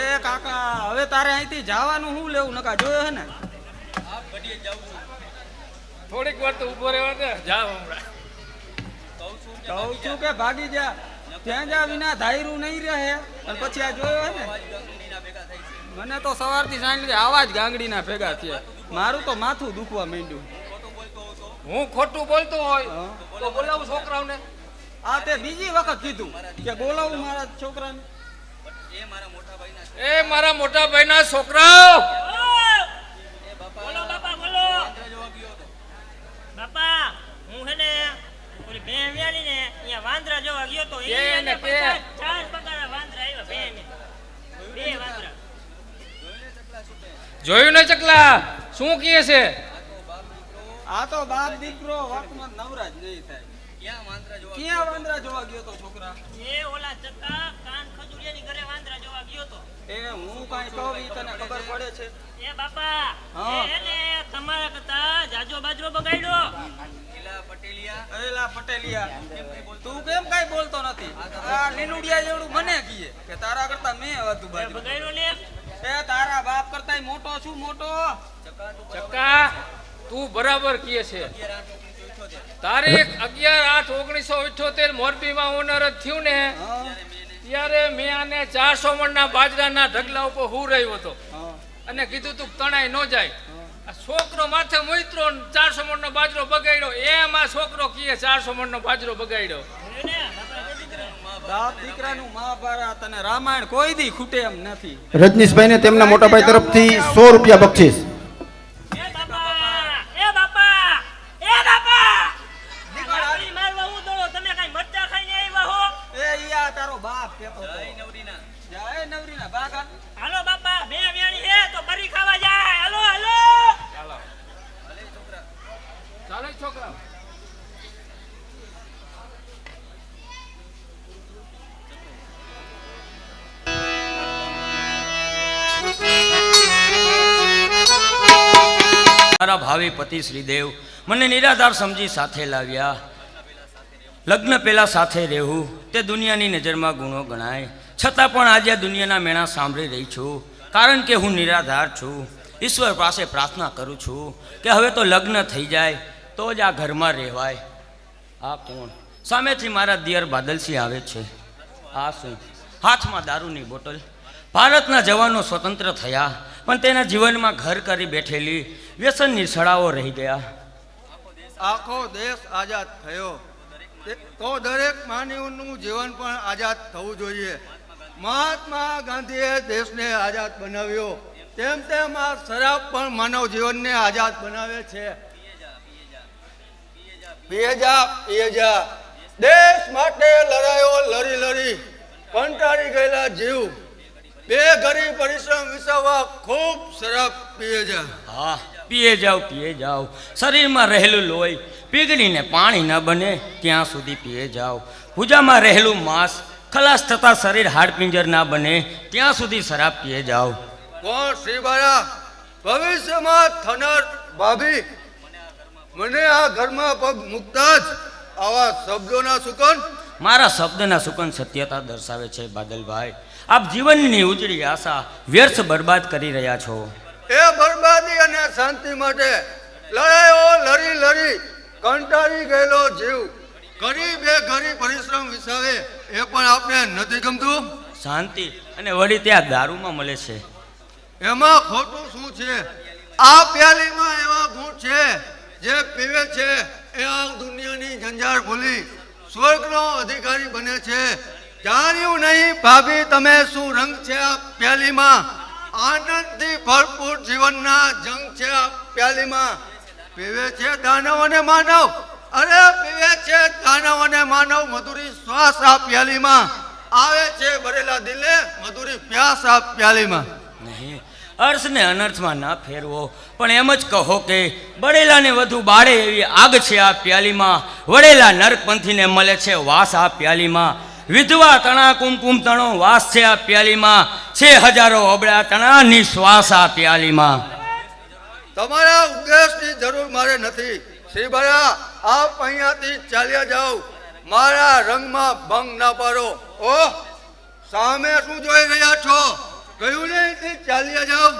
એ કાકા હવે તારે અહીંથી જવાનું શું લેવું નકા જોયો હે ને. થોડીક વાર તો ઉભો રહેવા દે. જાવ હમણાં. કહું છું કે ભાગી જા, ત્યાં જા વિના ધાયરું નહીં રહે. અને પછી આ જોયો હે ને, મને તો સવારથી સાંજ લગી આવા જ ગાંગડીના ભેગા થયા. મારું તો માથું દુખવા માંડ્યું. હું ખોટું બોલતો હોય તો બોલાવું છોકરાઓને. આ તે બીજી વખત કીધું કે બોલાવું મારા છોકરાને. એ મારા મોટા ભાઈના છોકરાઓ. બોલો બાપા બોલો. બાપા હું હે ને ઓલી ભેં વ્યાણી ને અહીંયા વાંદરા જોવા ગયો તો. એને કે? 4 પગારા વાંદરા આવ્યા ભેં ને. 2 વાંદરા. જોયું ને ચકલા શું કહે છે? આ તો બાપ દીકરો વાતમાં નવરા જ નહીં થાય. ક્યાં વાંદરા જોવા ગયો તો છોકરા? એ ઓલા ચક્કા કાન ખજૂરિયાની ઘરે વાંદરા જોવા ગયો તો. એ હું કાંઈ કહું ઈ તને ખબર પડે છે? એ બાપા હા. એને તમારા કરતા જાજો બાજરો બગાડ્યો. એલા પટેલિયા, તું કેમ કાંઈ બોલતો નથી? આ લીલુડિયા જેવડું મને કીએ કે તારા કરતા મેં વધુ બાજુ બગાડ્યો ને. એ તારા બાપ કરતા મોટો છું મોટો. ચક્કા તું બરાબર કહે છે. તારીખ 11/8/1978 મોરબીમાં ઓનર થયું ને, ત્યારે મેં આને 400 મણના બાજરાના ઢગલા ઉપર હું રહ્યો હતો અને કીધું તું તણાઈ ન જાય. આ છોકરો માથે મોઈત્રો 400 મણનો બાજરો બગાડ્યો. એમ આ છોકરો કહે 400 મણનો બાજરો બગાડ્યો. બાપ દીકરાનું મહાભારત અને રામાયણ કોઈ દી ખૂટે એમ નથી. રજનીશભાઈને તેમના મોટા ભાઈ તરફથી 100 રૂપિયા બક્ષિસ. એ બાપા એ બાપા એ બાપા દીકરી મારવા હું દોડો. તમે કાઈ મરચા ખાઈને આવ્યા હો? એ ઈયા તારો બાપ કેતો હતો. જય નવરીના બાગા. હાલો બાપા બે વ્યાણી હે તો બરી ખાવા જાય. હાલો હાલો. ચાલો છોકરા. મારા ભાવિ પતિ શ્રીદેવ મને નિરાધાર સમજી સાથે લાવ્યા. લગ્ન પહેલા સાથે રહેવું તે દુનિયાની નજરમાં ગુનો ગણાય, છતાં પણ આજે દુનિયાના મેણા સાંભળી રહી છું, કારણ કે હું નિરાધાર છું. ઈશ્વર પાસે પ્રાર્થના કરું છું કે હવે તો લગ્ન થઈ જાય તો જ આ ઘરમાં રહેવાય. આ કોણ? સામેથી મારા દિયર બાદલસિંહ આવે છે. આ શું? હાથમાં દારૂની બોટલ. ભારતના જવાનો સ્વતંત્ર થયા પણ તેના જીવનમાં ઘર કરી બેઠેલી વ્યસનની સડાઓ રહી ગયા. આખો દેશ આઝાદ થયો તો દરેક માનવીનું જીવન પણ આઝાદ થવું જોઈએ. મહાત્મા ગાંધીએ દેશને આઝાદ બનાવ્યો, તેમ તેમ આ શરાબ પણ માનવ જીવનને આઝાદ બનાવે છે. પીએ જા દેશ માટે લડાયો લડી લડી કંટાળી ગયેલા જીવ બે ઘડી પરિશ્રમ વિસાવવા ખૂબ શરાબ પીએ છે. હા, પીએ જાઓ. શરીરમાં રહેલું લોહી પીગળીને પાણી ન બને ત્યાં સુધી પીએ જાઓ. ભૂજામાં રહેલું માંસ ખલાસ થતા શરીર હાડપિંજર ના બને ત્યાં સુધી શરાબ પીએ જાઓ. કોણ શ્રીબાળા? ભવિષ્યમાં થનાર ભાભી મને આ ઘરમાં પગ મૂકતા જ આવા શબ્દોના સુકન. મારા શબ્દના સુકન સત્યતા દર્શાવે છે બાદલભાઈ. આપ જીવનની ઉજળી આશા વ્યર્થ બરબાદ કરી રહ્યા છો. એ બરબાદી અને શાંતિ માટે લડાયો લડી લડી કંટાળી ગયેલો જીવ ઘડી બે ઘડી પરિશ્રમ વિસાવે એ પણ આપણે નથી ગમતું. શાંતિ અને વળી ત્યાં દારૂમાં મળે છે. એમાં ખોટું શું છે? આ પ્યાલીમાં એવા ગુણ છે જે પીવે છે એ આ દુનિયાની જંજાળ ભૂલી સ્વર્ગનો અધિકારી બને છે. જાણ્યું નહીં ભાભી તમે શું રંગ છે આ પ્યાલીમાં? આનંદથી ભરપૂર જીવનના જંગ છે આ પ્યાલીમાં. પીવે છે દાનવ અને માનવ, અરે પીવે છે દાનવ અને માનવ મધુરી શ્વાસ આ પ્યાલીમાં. આવે છે ભરેલા દિલે મધુરી પ્યાસ આ પ્યાલીમાં. નહીં, અર્થને અનર્થમાં ના ફેરવો, પણ એમ જ કહો કે બળેલાને વધુ બાળે એવી આગ છે આ પ્યાલીમાં. વળેલા નરકપંથીને મળે છે વાસ આ પ્યાલીમાં. વિધવા તણા કુમકુમ તણો વાસ છે આ પ્યાલીમાં. છે હજારો અબળા તણા નિશ્વાસ આ પ્યાલીમાં. તમારા ઉપદેશની જરૂર મારે નથી શ્રીબાળા. આપ અહીંયાથી ચાલ્યા જાઓ, મારા રંગમાં ભંગ ના પાડો. ઓહ, સામે શું જોઈ રહ્યા છો? કહ્યું નહીં ચાલ્યા જાઓ.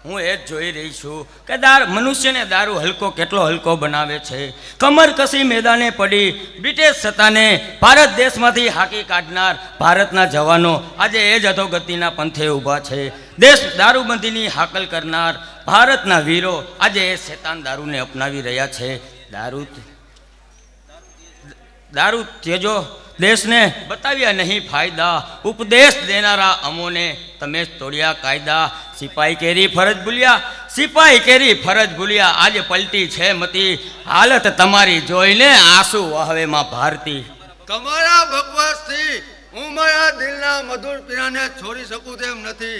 હું એ જ જોઈ રહી છું કે મનુષ્યને દારૂ કેટલો હલકો બનાવે છે. કમર કસી મેદાને પડી બ્રિટિશ સત્તાને ભારત દેશમાંથી હાકી કાઢનાર ભારતના જવાનો આજે એ જ અધોગતિના પંથે ઊભા છે. દેશ દારૂબંધીની હાકલ કરનાર ભારતના વીરો આજે એ શેતાન દારૂને અપનાવી રહ્યા છે. દારૂ ત્યજો, દેશને બતાવ્યા નહીં ફાયદા. ઉપદેશ દેનારા અમોને તમે જ તોડ્યા કાયદા. સિપાઈ કેરી ફરજ ભૂલ્યા. આજે પલટી છે મતી, હાલત તમારી જોઈને આંસુ વહાવેમાં ભારતી. તમારા બકવાસથી હું મારા દિલના મધુર પીરાને છોડી શકું તેમ નથી.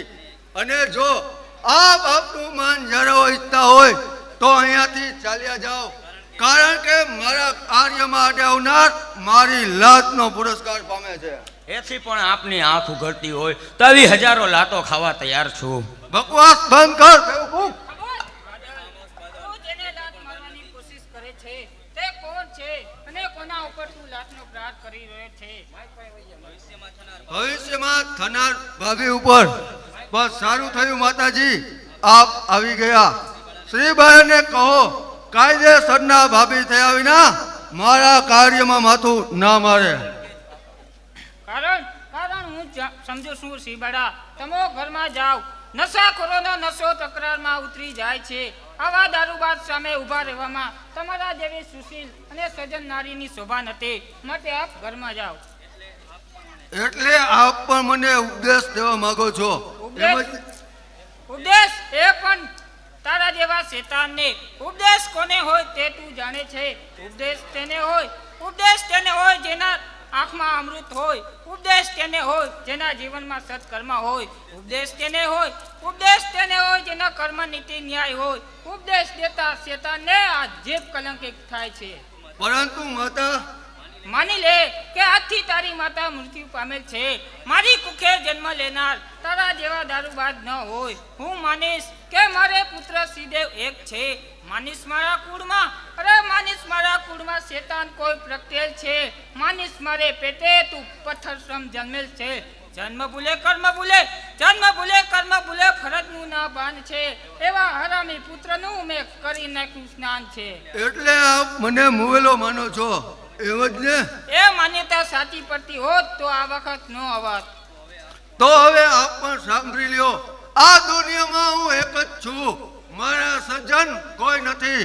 અને જો આપ આપનું માન જાળવવા ઈચ્છતા હોય તો અહીંયાથી ચાલ્યા જાઓ, કારણ કે મારા કાર્યમાં આડે આવનાર મારી લાતનો પુરસ્કાર પામે છે. એથી પણ આપની આંખ ઉઘડતી હોય તો આવી હજારો લાતો ખાવા તૈયાર છું. બકવાસ બંધ કર બેવકૂફ. તું જેને લાત મારવાની કોશિશ કરે છે તે કોણ છે અને કોના ઉપર તું લાતનો પ્રહાર કરી રહ્યો છે? ભવિષ્યમાં થનાર ભાભી ઉપર. બસ સારું થયું માતાજી આપ આવી ગયા. શ્રીબાઈને કહો કાયદેસરના ભાભી થયા વિના મારા કાર્યમાં માથું ના મારે. કારણ હું સમજુ છું શ્રીબાળા. તમે ઘરમાં જાઓ. નશાખોરોનો નશો તકરારમાં ઉતરી જાય છે. આવા દારૂબાજ સામે ઊભા રહેવામાં તમારા જેવી સુશીલ અને સજ્જન નારીની શોભા નથી. માટે આપ ઘરમાં જાઓ. એટલે આપ પણ મને ઉપદેશ દેવા માંગો છો? ઉપદેશ એ પણ તારા જેવા શેતાનને. ઉપદેશ કોને હોય તે તું જાણે છે. ઉપદેશ તેને હોય જેના આંખમાં અમૃત હોય. ઉપદેશ તેને હોય જેના જીવનમાં સત્કર્મ હોય. ઉપદેશ તેને હોય જેના કર્મ નીતિ ન્યાય હોય. ઉપદેશ દેતા શેતાનને આ જીભ કલંકિત થાય છે. પરંતુ માતા, માની લે કે આજથી તારી માતા મૃત્યુ પામેલ છે. મારી કુખે જન્મ લેનાર તારા જેવા દારૂબાજ ન હોય. હું માનીશ કે મારે પુત્ર શ્રીદેવ એક છે. માનીશ મારા કુળમાં શેતાન કોઈ પ્રગટેલ છે. માનીશ મારે પેટે તું પથ્થર શ્રમ જન્મેલ છે. જન્મ ભૂલે કર્મ ભૂલે ફરજનું ના ભાન છે. એવા હરામી પુત્રનું મેં કરી નાખ્યું સ્નાન છે. એટલે આપ મને મુવેલો માનો છો એમ જ ને? એ માન્યતા સાચી પડતી હોત તો આ વખત નો આવત. તો હવે આપ પણ સાંભળી લ્યો. આ દુનિયામાં હું એક જ છું. મારા સજ્જન કોઈ નથી.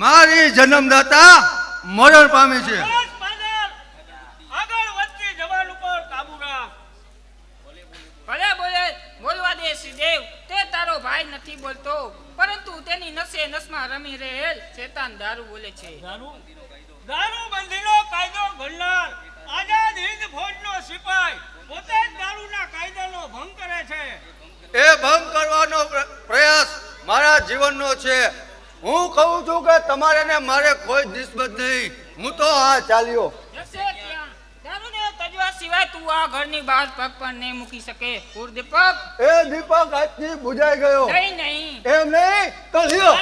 મારી જન્મદાતા મરણ પામી છે. આગળ વધતી જવાન ઉપર કાબુ રાખ. ભલે બોલવા દે શ્રીદેવ. તે તારો ભાઈ નથી બોલતો, પરંતુ તેની નસે નસમાં રમી રહેલ શેતાન દારૂ બોલે છે. દારૂબંધીનો કાયદો ઘડનાર આઝાદ હિન્દ ફૌજનો સિપાઈ પોતે જ દારૂના કાયદાનો ભંગ કરે છે. એ ભંગ કરવાનો પ્રયાસ મારા જીવનનો છે. હું કહું છું કે તમારે ને મારે કોઈ નિસ્બત નહીં. હું તો આ ચાલ્યો. જશે ત્યાં દારૂને તજવા સિવાય તું આ ઘરની બહાર પગ પણ નહીં મૂકી શકે. પૂર દીપક એ દીપક આજથી બુજાઈ ગયો. નહીં એમ નહીં તો લ્યો.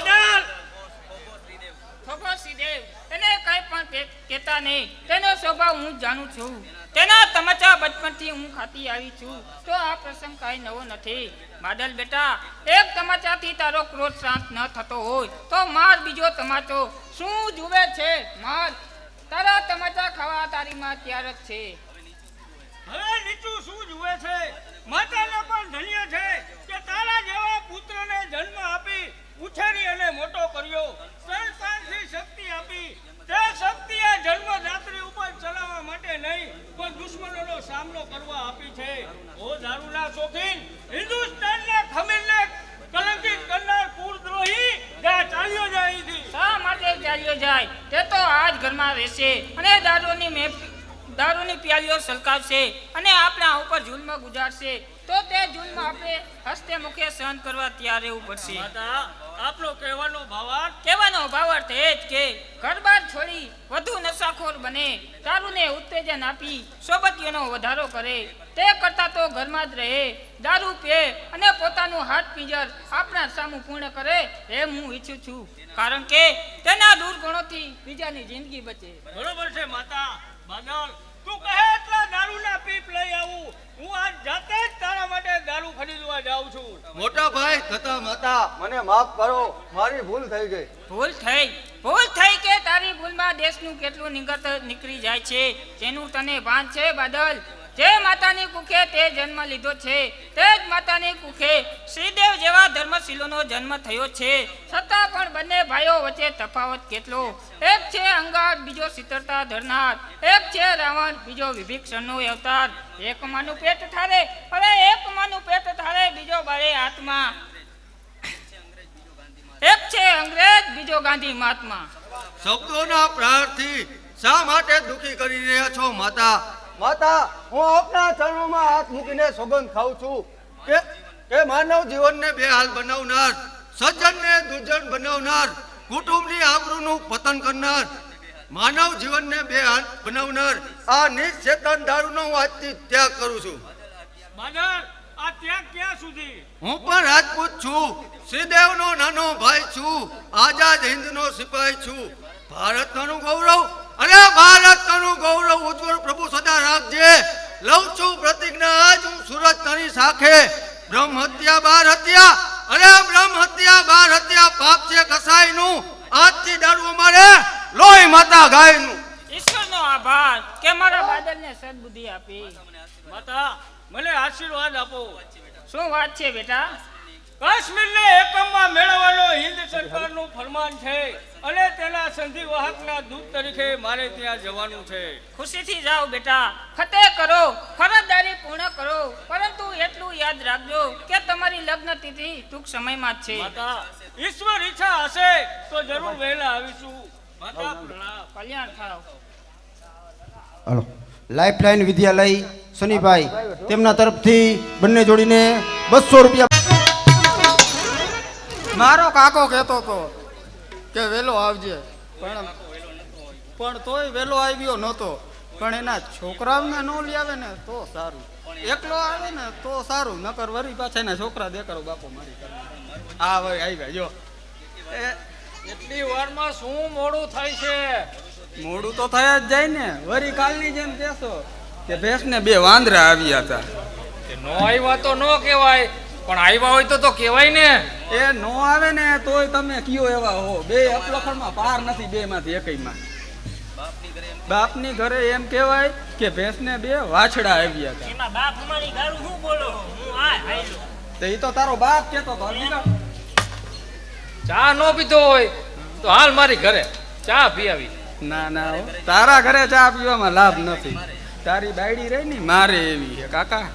થોભો શ્રીદેવ એને કઈ પણ કહેતા નહીં. તેનો સ્વભાવ હું જાણું છું. તેના તમાચા બચપણથી હું ખાતી આવી છું. તો આ પ્રસંગ કાંઈ નવો નથી. બાદલ બેટા, એક તમાચાથી તારો ક્રોધ શાંત ન થતો હોય તો માર બીજો તમાચો. શું જુએ છે? માર. તારા તમાચા ખાવા તારી માં ત્યાર જ છે. હવે નીચું શું જુએ છે? માતાને પણ ધન્ય છે કે તારા જેવા પુત્રને જન્મ આપી ઉછેરી અને મોટો કર્યો. સંતાનથી શક્તિ આપી. તે શક્તિએ જન્મદાત્રી ઉપર ચલાવવા માટે નહીં પણ દુશ્મનોનો સામનો કરવા આપી છે. ઓ દારૂના શોખીન, હિન્દુસ્તાનના ખમીરને કલંકિત કરનાર પૂરદ્રોહી, જા ચાલ્યો જાય અહીંથી. શા માટે ચાલ્યો જાય? તે તો આજ ઘરમાં રહેશે અને દારૂની પ્યાલીઓ સલકાવશે અને આપણા ઉપર જુલ્મ ગુજારશે. તો તે જુલ્મ આપણે હસ્તે મુખે સહન કરવા તૈયાર રહેવું પડશે. માતા, આપનો કહેવાનો ભાવાર્થ એ જ કે ઘરબાર છોડી વધુ નશાખોર બને, દારૂને ઉત્તેજન આપી સોબતીઓનો વધારો કરે તે કરતા તો ઘરમાં જ રહે, દારૂ પીએ અને પોતાનું હાથ પિંજર આપણા સામું પૂર્ણ કરે એમ હું ઈચ્છું છું. કારણ કે તેના દુર્ગુણોથી બીજાની જિંદગી બચે. બરોબર છે માતા. બાદલ, તું કહે એટલા દારૂના પીપ લઈ આવું. હું આજ જાતે જ તારા માટે દારૂ ખરીદવા જાઉં છું. મોટા ભાઈ તથા માતા, મને માફ કરો. મારી ભૂલ થઈ ગઈ. ભૂલ થઈ કે તારી ભૂલમાં દેશનું કેટલું નિગત નીકળી જાય છે તેનું તને ભાન છે? બાદલ, જે માતાની કુખે તે જન્મ લીધો છે તે જ માતાની કુખે શ્રીદેવ જેવા ધર્મશીલોનો જન્મ થયો છે. છતાં પણ બંને ભાઈઓ વચ્ચે તફાવત કેટલો! એક છે અંગાર, બીજો શીતળતા ધરનાર. એક છે રાવણ, બીજો વિભીષણનો અવતાર. એક માનું પેટ ઠારે બીજો બાળે આત્મા. એક છે અંગ્રેજ, બીજો ગાંધી મહાત્મા. શબ્દોના પ્રહારથી શા માટે દુખી કરી રહ્યા છો માતા? માતા, હું આપના ચરણોમાં હાથ મૂકીને સોગંદ ખાઉં છું કે માનવ જીવનને બેહાલ બનાવનાર, સજ્જનને દુર્જન બનાવનાર, કુટુંબની આબરૂનું પતન કરનાર, માનવ જીવનને બેહાલ બનાવનાર આ નીચ ચેતન દારૂનો હું આજથી ત્યાગ કરું છું. બાદલ, આ ત્યાગ ક્યાં સુધી? હું પણ રાજપૂત છું, શ્રીદેવનો નાનો ભાઈ છું, આઝાદ હિન્દનો સિપાહી છું. ભારતનું ગૌરવ, અરે ભારતનું ગૌરવ ઉજ્જવળ પ્રભુ સદા રાખજે. લઉં છું પ્રતિજ્ઞા આજ હું સુરત તારી સાખે. બ્રહ્મ હત્યા બાર હત્યા, અરે બ્રહ્મ હત્યા બાર હત્યા પાપ છે કસાઈનું. આજથી દારૂ અમારે લોહી માતા ગાયનું. ઈશ્વરનો આભાર કે મારા બાદલને સદબુદ્ધિ આપી. માતા, મને આશીર્વાદ આપો. શું વાત છે બેટા? કાશ્મીરને એકમમાં મેળવવાનો હિન્દ સરકારનું ફરમાન છે અને તેના સંધિવાહકના દૂત તરીકે મારે ત્યાં જવાનું છે. ખુશીથી જાઓ બેટા, ફતેહ કરો, ફરજદારી પૂર્ણ કરો. પરંતુ એટલું યાદ રાખજો કે તમારી લગ્ન તિથિ ટૂંક સમયમાં જ છે. માતા, ઈશ્વર ઈચ્છા હશે તો જરૂર વહેલા આવીશું. માતા, પ્રણામ. કલ્યાણ થાવ. હાલો, લાઈફલાઈન વિદ્યાલય શનિભાઈ તેમના તરફથી બંને જોડીને 200 રૂપિયા. મારો કાકો કહેતો હતો કે વેલો આવજે, પણ તોય વેલો આવ્યો નહોતો. પણ એના છોકરાઓને ન લઈ આવે ને તો સારું, એકલો આવે ને તો સારું. નકર વરી પાછા એના છોકરા દેખાડો બાપો મારી કરે. હા ભાઈ આવી જો. એટલી વારમાં શું મોડું થાય છે? મોડું તો થયા જ જાય ને. વરી કાલની જેમ કહેશો કે ભેંસને 2 વાંદરા આવ્યા હતા. નો આવ્યા તો નો કહેવાય, પણ આવ્યા હોય તો કહેવાય ને. એ નો આવે ને તોય તમે કયો એવા હો. 2 અપલખણમાં પાર નથી, 2 માંથી એકયમાં. બાપની ઘરે એમ કહેવાય કે ભેંસને 2 વાછડા આવ્યા હતા. એમાં બાપ અમારી ગાળું શું બોલો? હું આયલો. તો એ તો તારો બાપ કહેતો હતો. ચા નો પીધો હોય તો હાલ મારી ઘરે ચા પી આવી. ના ના હો, તારા ઘરે ચા પીવામાં લાભ નથી. તારી બાયડી રહી ને મારે એવી છે કાકા.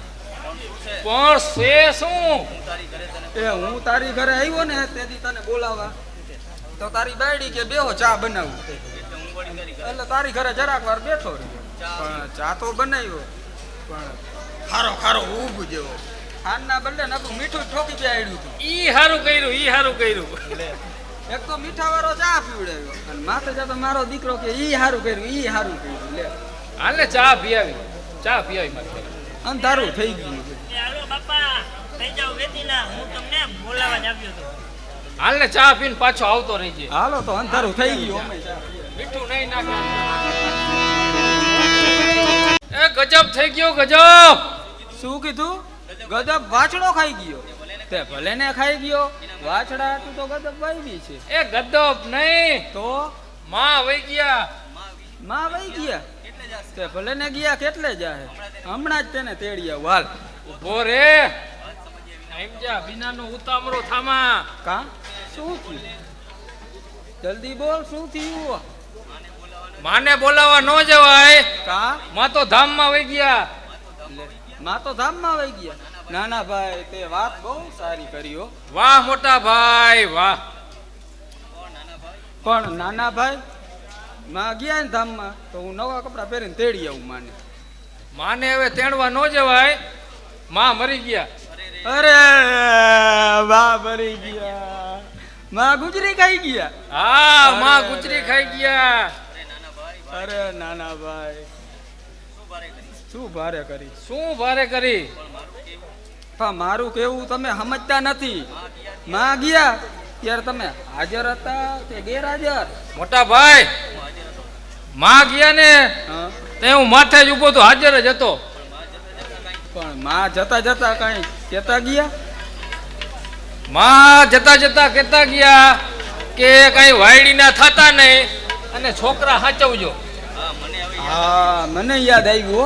પણ છે શું? એ હું તારી ઘરે આવ્યો ને તેથી તને બોલાવા, તો તારી બાયડી કે બેહો ચા બનાવું. એટલે તારી ઘરે જરાક વાર બેઠો રહ્યો પણ ચા તો બનાવ્યો પણ ખારો ખારો ઊભ જેવો ખાંડના બદલે નકરું મીઠું ઠોકી બેહાડ્યું હતું. ઈ હારું કર્યું, ઈ હારું કર્યું. એક તો મીઠા વાળો ચા પીવડાવ્યો અને માથે જતો મારો દીકરો કે ઈ હારું કર્યું ઈ હારું કર્યું. લે હાલને ચા પીવી, ચા પીવી મારે. અંધારું થઈ ગયું. એ હાલો બાપા થઈ જાવ વેતીના, હું તમને બોલાવા જ આવ્યો હતો. હાલને ચા પીને પાછો આવતો રહીજે. હાલો તો અંધારું થઈ ગયું. અમે ચા પીએ. મીઠું નહીં નાખે. એ ગજબ થઈ ગયો, ગજબ. શું કીધું? ગજબ વાછડો ખાઈ ગયો. તે ભલે ને ખાઈ ગયો, વાછડા તું તો ગજબ વાવી છે. એ ગદબ નહીં, તો માં વઈ ગયા. માં વહી ગયા. તે ભલે ને ગયા કેટલે જાહે. હમણાં જ તેને તેડી આવ હાલ. ઉભો રે. એમ જા વિનાનો ઉતામળો થામા. કા શું થયું? જલ્દી બોલ શું થયું? માને બોલાવા ન જવાય. કા માં તો ધામમાં વઈ ગયા. માં તો ધામમાં વહી ગયા. નાના ભાઈ તે વાત બહુ સારી કરી હો. વાહ મોટા ભાઈ વાહ. પણ નાના ભાઈ માં ગયા ને ધામમાં તો હું નવા કપડા પહેરીને તેડી આવું માને. માને હવે તેડવા ન જવાય. માં મરી ગયા. અરે બા મરી ગયા. માં ગુજરી ખાઈ ગયા. હા માં ગુજરી ખાઈ ગયા. અરે નાના ભાઈ શું ભારે કરી. શું ભારે કરી? પણ મારું કેવું તમે સમજતા નથી. માં ગયા ત્યારે તમે હાજર હતા કે ગેરહાજર? મોટા ભાઈ માં ગયા ને હા તે હું માથે જ ઉભો તો હાજર જ હતો. પણ માં જતા જતા કઈ કેતા ગયા? માં જતા જતા કહેતા ગયા કે કઈ વાયડીના થતા નહીં અને છોકરા સાચવજો. હા મને યાદ આવ્યું હો.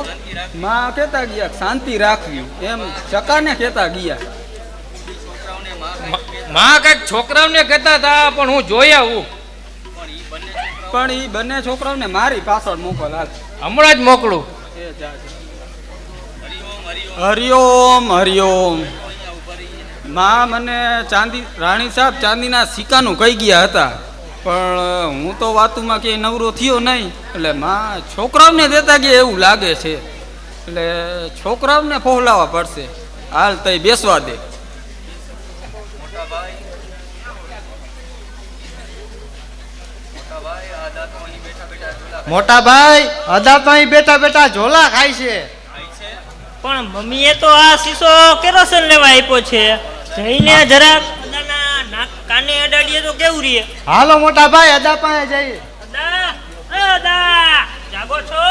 માં કેતા ગયા શાંતિ રાખવી એમ ચકાને કેતા ગયા. માં કઈક છોકરાઓને કહેતા હતા પણ હું જોઈ આવું. પણ ઈ બંને છોકરાઓને મારી પાછળ મોકલ હાલ. હમણાં જ મોકલું. એ જા જા. હરિઓમ હરિઓમ. માં મને રાણી સાહેબ ચાંદીના સિક્કાનું કહી ગયા હતા પણ હું તો વાતુમાં ક્યાંય નવરો થયો નહીં એટલે માં છોકરાઓને દેતા ગયા એવું લાગે છે એટલે છોકરાઓને પહોલાવા પડશે. હાલ તઈ બેસવા દે. મોટા ભાઈ અદા તો અહીં બેઠા બેઠા ઝોલા ખાય છે. પણ મમ્મીએ તો આ શીશો કેરોસીન લેવા આપ્યો છે. જઈને જરાક અદાના નાક કાને અડાડીએ તો કેવું રહે? હાલો મોટા ભાઈ અદા પાસે જઈએ. અદા, એ અદા, જાગો છો?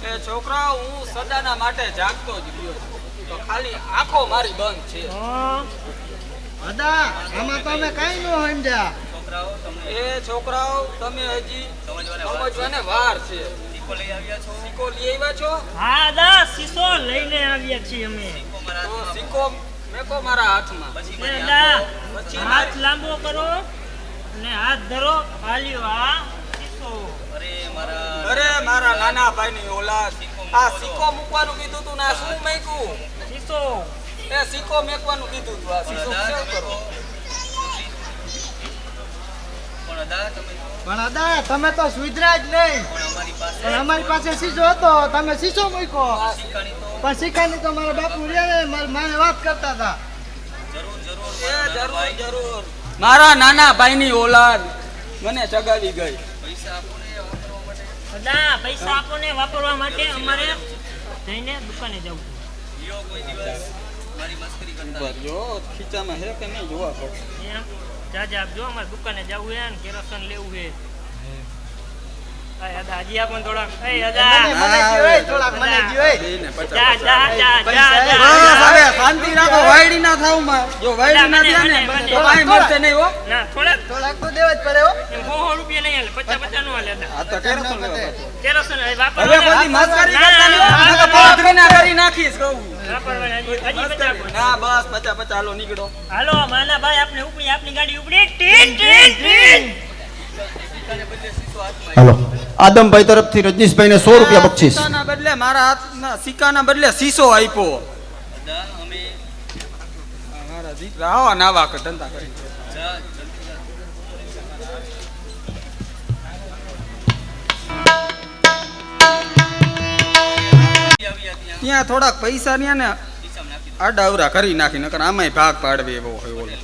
એ છોકરા હું સદાના માટે જાગતો જ રહ્યો છું તો ખાલી આંખો મારી બંધ છે. હા. અદા આમાં તો અમે કઈ ન સમજ્યા. એ છોકરાઓ તમે હજી સમજવાને વાર છે. સિક્કો લઈ આવ્યા છો? હા અદા, શીશો લઈને આવ્યા છીએ અમે. તો સિક્કો મેકો મારા હાથમાં. એ અદા, હાથ લાંબો કરો અને હાથ ધરો. હાલ્યો આ શીશો. અરે મારા નાના ભાઈની ઓલાદ આ સિક્કો મૂકવાનું કીધું તું ના શું મૂક્યું? શીશો. એ સિક્કો મેકવાનું કીધું તું આ શીશો સેવ કરો. પણ અદા તમે તો સુધરા જ નહીં. પણ અમારી પાસે શીશો હતો તમે શીશો મૂક્યો. પણ શીખાની તો મારા બાપુ રહ્યા મારી માને વાત કરતા હતા. એ જરૂર જરૂર. મારા નાના ભાઈની ઓલાદ મને ચગાવી ગઈ. અદા, પૈસા આપો ને વાપરવા માટે. અમારે જઈને દુકાને જવું. જો ખીચામાં હે કે નહીં જોવા પડશે. એમ જાજા આપજો. અમારે દુકાને જવું હે ને કેરોસીન લેવું હે. અદા હજી આપો ને થોડાક. એ અદા, થોડાક મને જીવે. જા જા જા જા બસ જા. હવે શાંતિ રાખો. વાયડી ના થાવ માં. જો વાયડી ના થયા ને તો કાંઈ મળશે નહીં હો. ના થોડાક થોડાક તો દેવા જ પડે હો. એમ 100 રૂપિયા નહીં હાલે. 50 નો હાલે અદા. આ તો કેરોસીન લેવા પડે. કેરોસીન હવે હવે વાપરવાના. કોઈ મસ્કરી કરતા નહીં. આ તો પાથરી ના કરી નાખીશ કહું. વાપરવાના હજી 50 આપો. ના બસ 50 હાલો નીકળો. હાલો માના ભાઈ, આપણે ઉપડી આપણી ગાડી ઉપડી. ટીન ટીન ટીન. હાલો આદમભાઈ તરફથી રજનીશભાઈને 100 રૂપિયા બક્ષીસ. સિક્કાના બદલે મારા હાથના સિક્કાના બદલે શીશો આપ્યો. મારા દીકરા આવા નાવા ધંધા કરી. ત્યાં થોડાક પૈસા ને આડાવરા કરી નાખી નકર આમાંય ભાગ પાડવે એવો હોય ઓલો.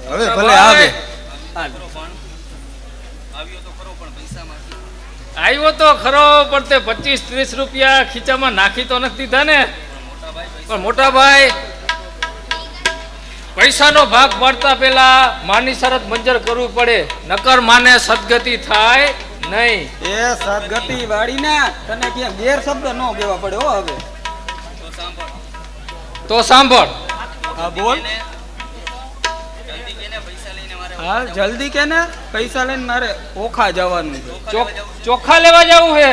હવે ભલે આવે. આવ્યો તો ખરો પણ તે 25-30 રૂપિયા ખીચામાં નાખી તો નથી દીધા ને. પણ મોટા ભાઈ, પૈસાનો ભાગ પાડતા પહેલા માની શરત મંજૂર કરવું પડે, નકર માને સદગતિ થાય નહીં. એ સદગતિ વાળી ને તને ક્યાં ગેર શબ્દ ન કહેવા પડે હો. હવે તો સાંભળ. હા બોલ. હા જલ્દી કે ને, પૈસા લઈને મારે ઓખા જવાનું છે. ચોખા લેવા જવું હે?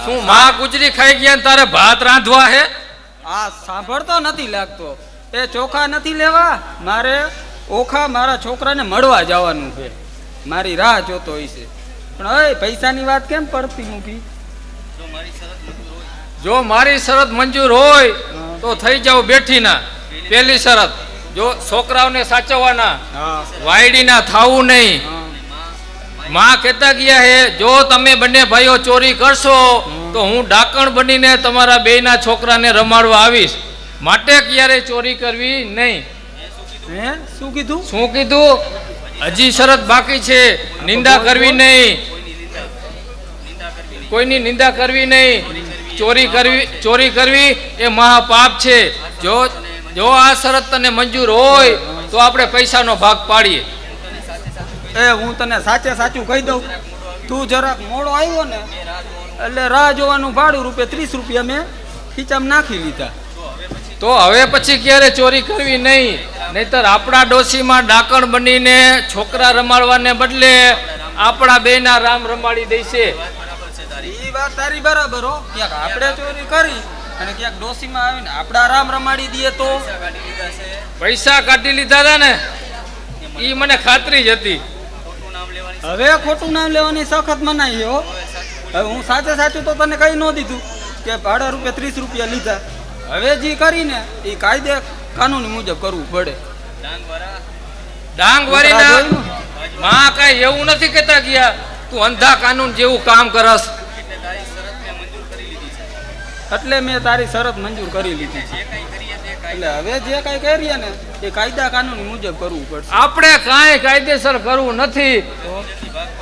શું માં ગુજરી ખાઈ ગયા ને તારે ભાત રાંધવા હે? આ સાંભળતો નથી લાગતો. એ ચોખા નથી લેવા, મારે ઓખા મારા છોકરાને મળવા જવાનું છે. મારી રાહ જોતો હોય છે. પણ હવે પૈસાની વાત કેમ પડતી મૂકી? જો મારી શરત મંજૂર હોય તો થઈ જાવ બેઠી ના. પહેલી શરત, જો છોકરાઓને સાચવવાના, વાયડીના થાવું નહીં. માં કહેતા ગયા હે, જો તમે બંને ભાઈઓ ચોરી કરશો તો હું ડાકણ બનીને તમારા બેયના છોકરાને રમાડવા આવીશ. માટે ક્યારે ચોરી કરવી નહીં. હે શું કીધું? શું કીધું? હજી શરત બાકી છે. નિંદા કરવી નહીં, કોઈની નિંદા કરવી નહીં. ચોરી કરવી એ મહાપાપ છે. જો આ શરત તને મંજૂર હોય તો આપણે પૈસાનો ભાગ પાડીએ. એ હું તને સાચે સાચું કહી દઉં, તું જરાક મોડો આવ્યો ને એટલે રાહ જોવાનું ભાડું ₹30 મેં ખીચામાં નાખી લીધા. તો હવે પછી ક્યારે ચોરી કરવી નહીં, નહીતર આપણા ડોશીમાં ડાકણ બનીને છોકરા રમાડવાને બદલે આપણા બેના રામ રમાડી દેશે. એ વાત તારી બરાબર હો. ક્યાંક આપણે ચોરી કરી અને ક્યાંક ડોશીમાં આવીને આપણા રામ રમાડી દઈએ તો. પૈસા કાઢી લીધા હતા ને, ઈ મને ખાતરી જ હતી. હવે ખોટું નામ લેવાની સખત મનાઈ હો. હવે હું સાચે સાચું તો તને કઈ ન દીધું કે ભાડા ₹30 લીધા. હવે જે કરીને એ કાયદે કાનૂની મુજબ કરવું પડે. ડાંગ વારીના માં કઈ એવું નથી કહેતા ગયા તું અંધા કાનૂન જેવું કામ કરસ. એટલે મેં તારી શરત મંજૂર કરી લીધી છે. એટલે હવે જે કઈ કરીએ ને એ કાયદા કાનૂની મુજબ કરવું પડશે. આપણે કાંઈ કાયદેસર કરવું નથી.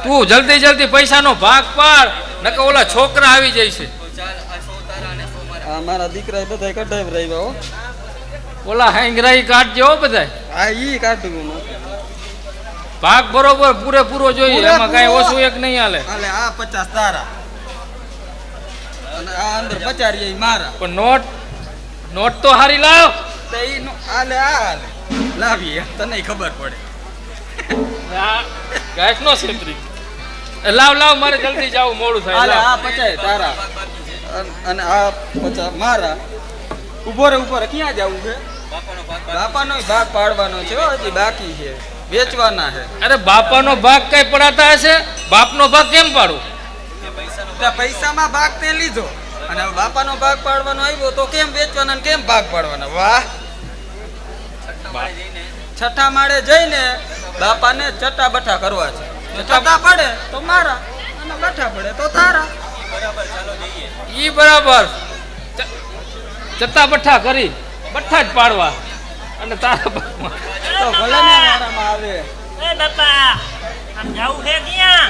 તું જલ્દી પૈસાનો ભાગ પાડ, નકર ઓલા છોકરા આવી જાય છે. આ મારા દીકરા બધા કઢાઈ રહ્યા હો. ઓલા હેંગરાઈ કાઢજો હો બધા. આ ઈ કાઢું ભાગ બરોબર પૂરેપૂરો જોઈએ, એમાં કાંઈ ઓછું એક નહીં હાલે. હાલે આ 50 તારા અને આ અંદર 50 મારા. પણ નોટ તો હારી લાવ. તો ઈ હાલે હાલે લાવીએ, તને ખબર પડે. ગેસ નો છેતરી. લાવ મારે જલ્દી જાવું, મોડું થાય. હાલે આ 50 તારા અને આ 50 મારા. ઉભો રે ક્યાં જવું છે? બાપાનો ભાગ પાડવાનો છે હજી બાકી છે, વેચવાના છે. અરે બાપાનો ભાગ કઈ પડાતા હશે? બાપનો ભાગ કેમ પાડું? પૈસામાં ભાગ તે લીધો અને બાપાનો ભાગ પાડવાનો આવ્યો તો કેમ વેચવાના ને કેમ ભાગ પાડવાના? વાહ. છઠ્ઠા માળે જઈને બાપાને ચટા બઠા કરવા છે. ચટા પડે તો મારા અને બઠા પડે તો તારા. ઈ બરાબર. ચત્તા બઠ્ઠા કરી બઠ્ઠા જ પાડવા અને તારા ભાગમાં તો ભલે ને મારામાં આવે. એ બાપા આમ જાવું છે ક્યાં?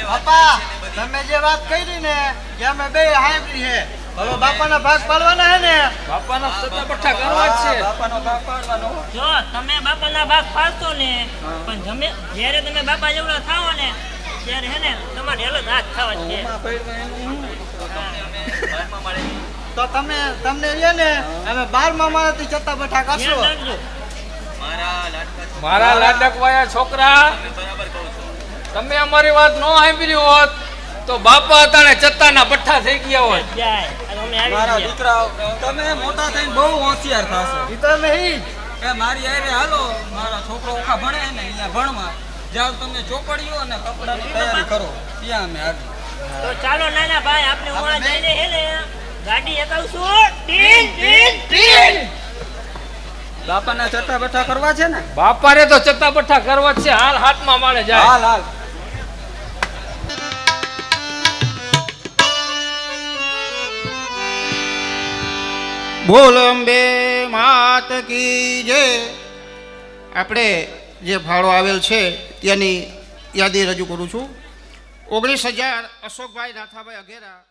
બાપા તમે જે વાત કરી ને કે અમે બે સાંભળી છે. હવે બાપાના ભાગ પાડવાના હે ને? બાપાના ચત્તા બઠ્ઠા કરવા જ છે. બાપાનો ભાગ પાડવાનો. જો તમે બાપાના ભાગ પાડશો ને, પણ જ્યારે તમે બાપા જેવડા થાઓ ને ત્યારે હે ને તમારે હેલો હાથ થવા જ છે. તો તમને રે ને અમે 12મા માળેથી ચત્તા બઠા કરશો. ધ્યાન રાખજો. મારા લાડકવાયા છોકરા, તમે અમારી વાત ન સાંભળી હોત તો બાપા અતાણે ચત્તાના બઠ્ઠા થઈ ગયા હોત. જાય અને અમે આવી મારા ગયા. દીકરાઓ તમે મોટા થઈને બહુ હોશિયાર થશો. ઈ તો નહીં એ મારી આરે હાલો, મારા છોકરો ઓખા ભણે ને અહીંયા ભણવા જાવ, તમે ચોપડીઓ અને કપડાની તૈયારી કરો, ત્યાં અમે આવી. તો ચાલો નાના ભાઈ આપણે ઉવા જઈને હે ને ગાડી હકાવશું. ટીન ટીન ટીન. બાપાના ચટ્ટા બઠ્ઠા કરવા છે ને? બાપાને તો ચત્તા બઠ્ઠા કરવા જ છે. હાલ હાથમાં માળે જાય. હાલ હાલ. બોલ અંબે માત કી જય. આપણે જે ફાળો આવેલ છે ત્યાંની યાદી રજૂ કરું છું. 19,000 અશોકભાઈ નાથાભાઈ અઘેરા.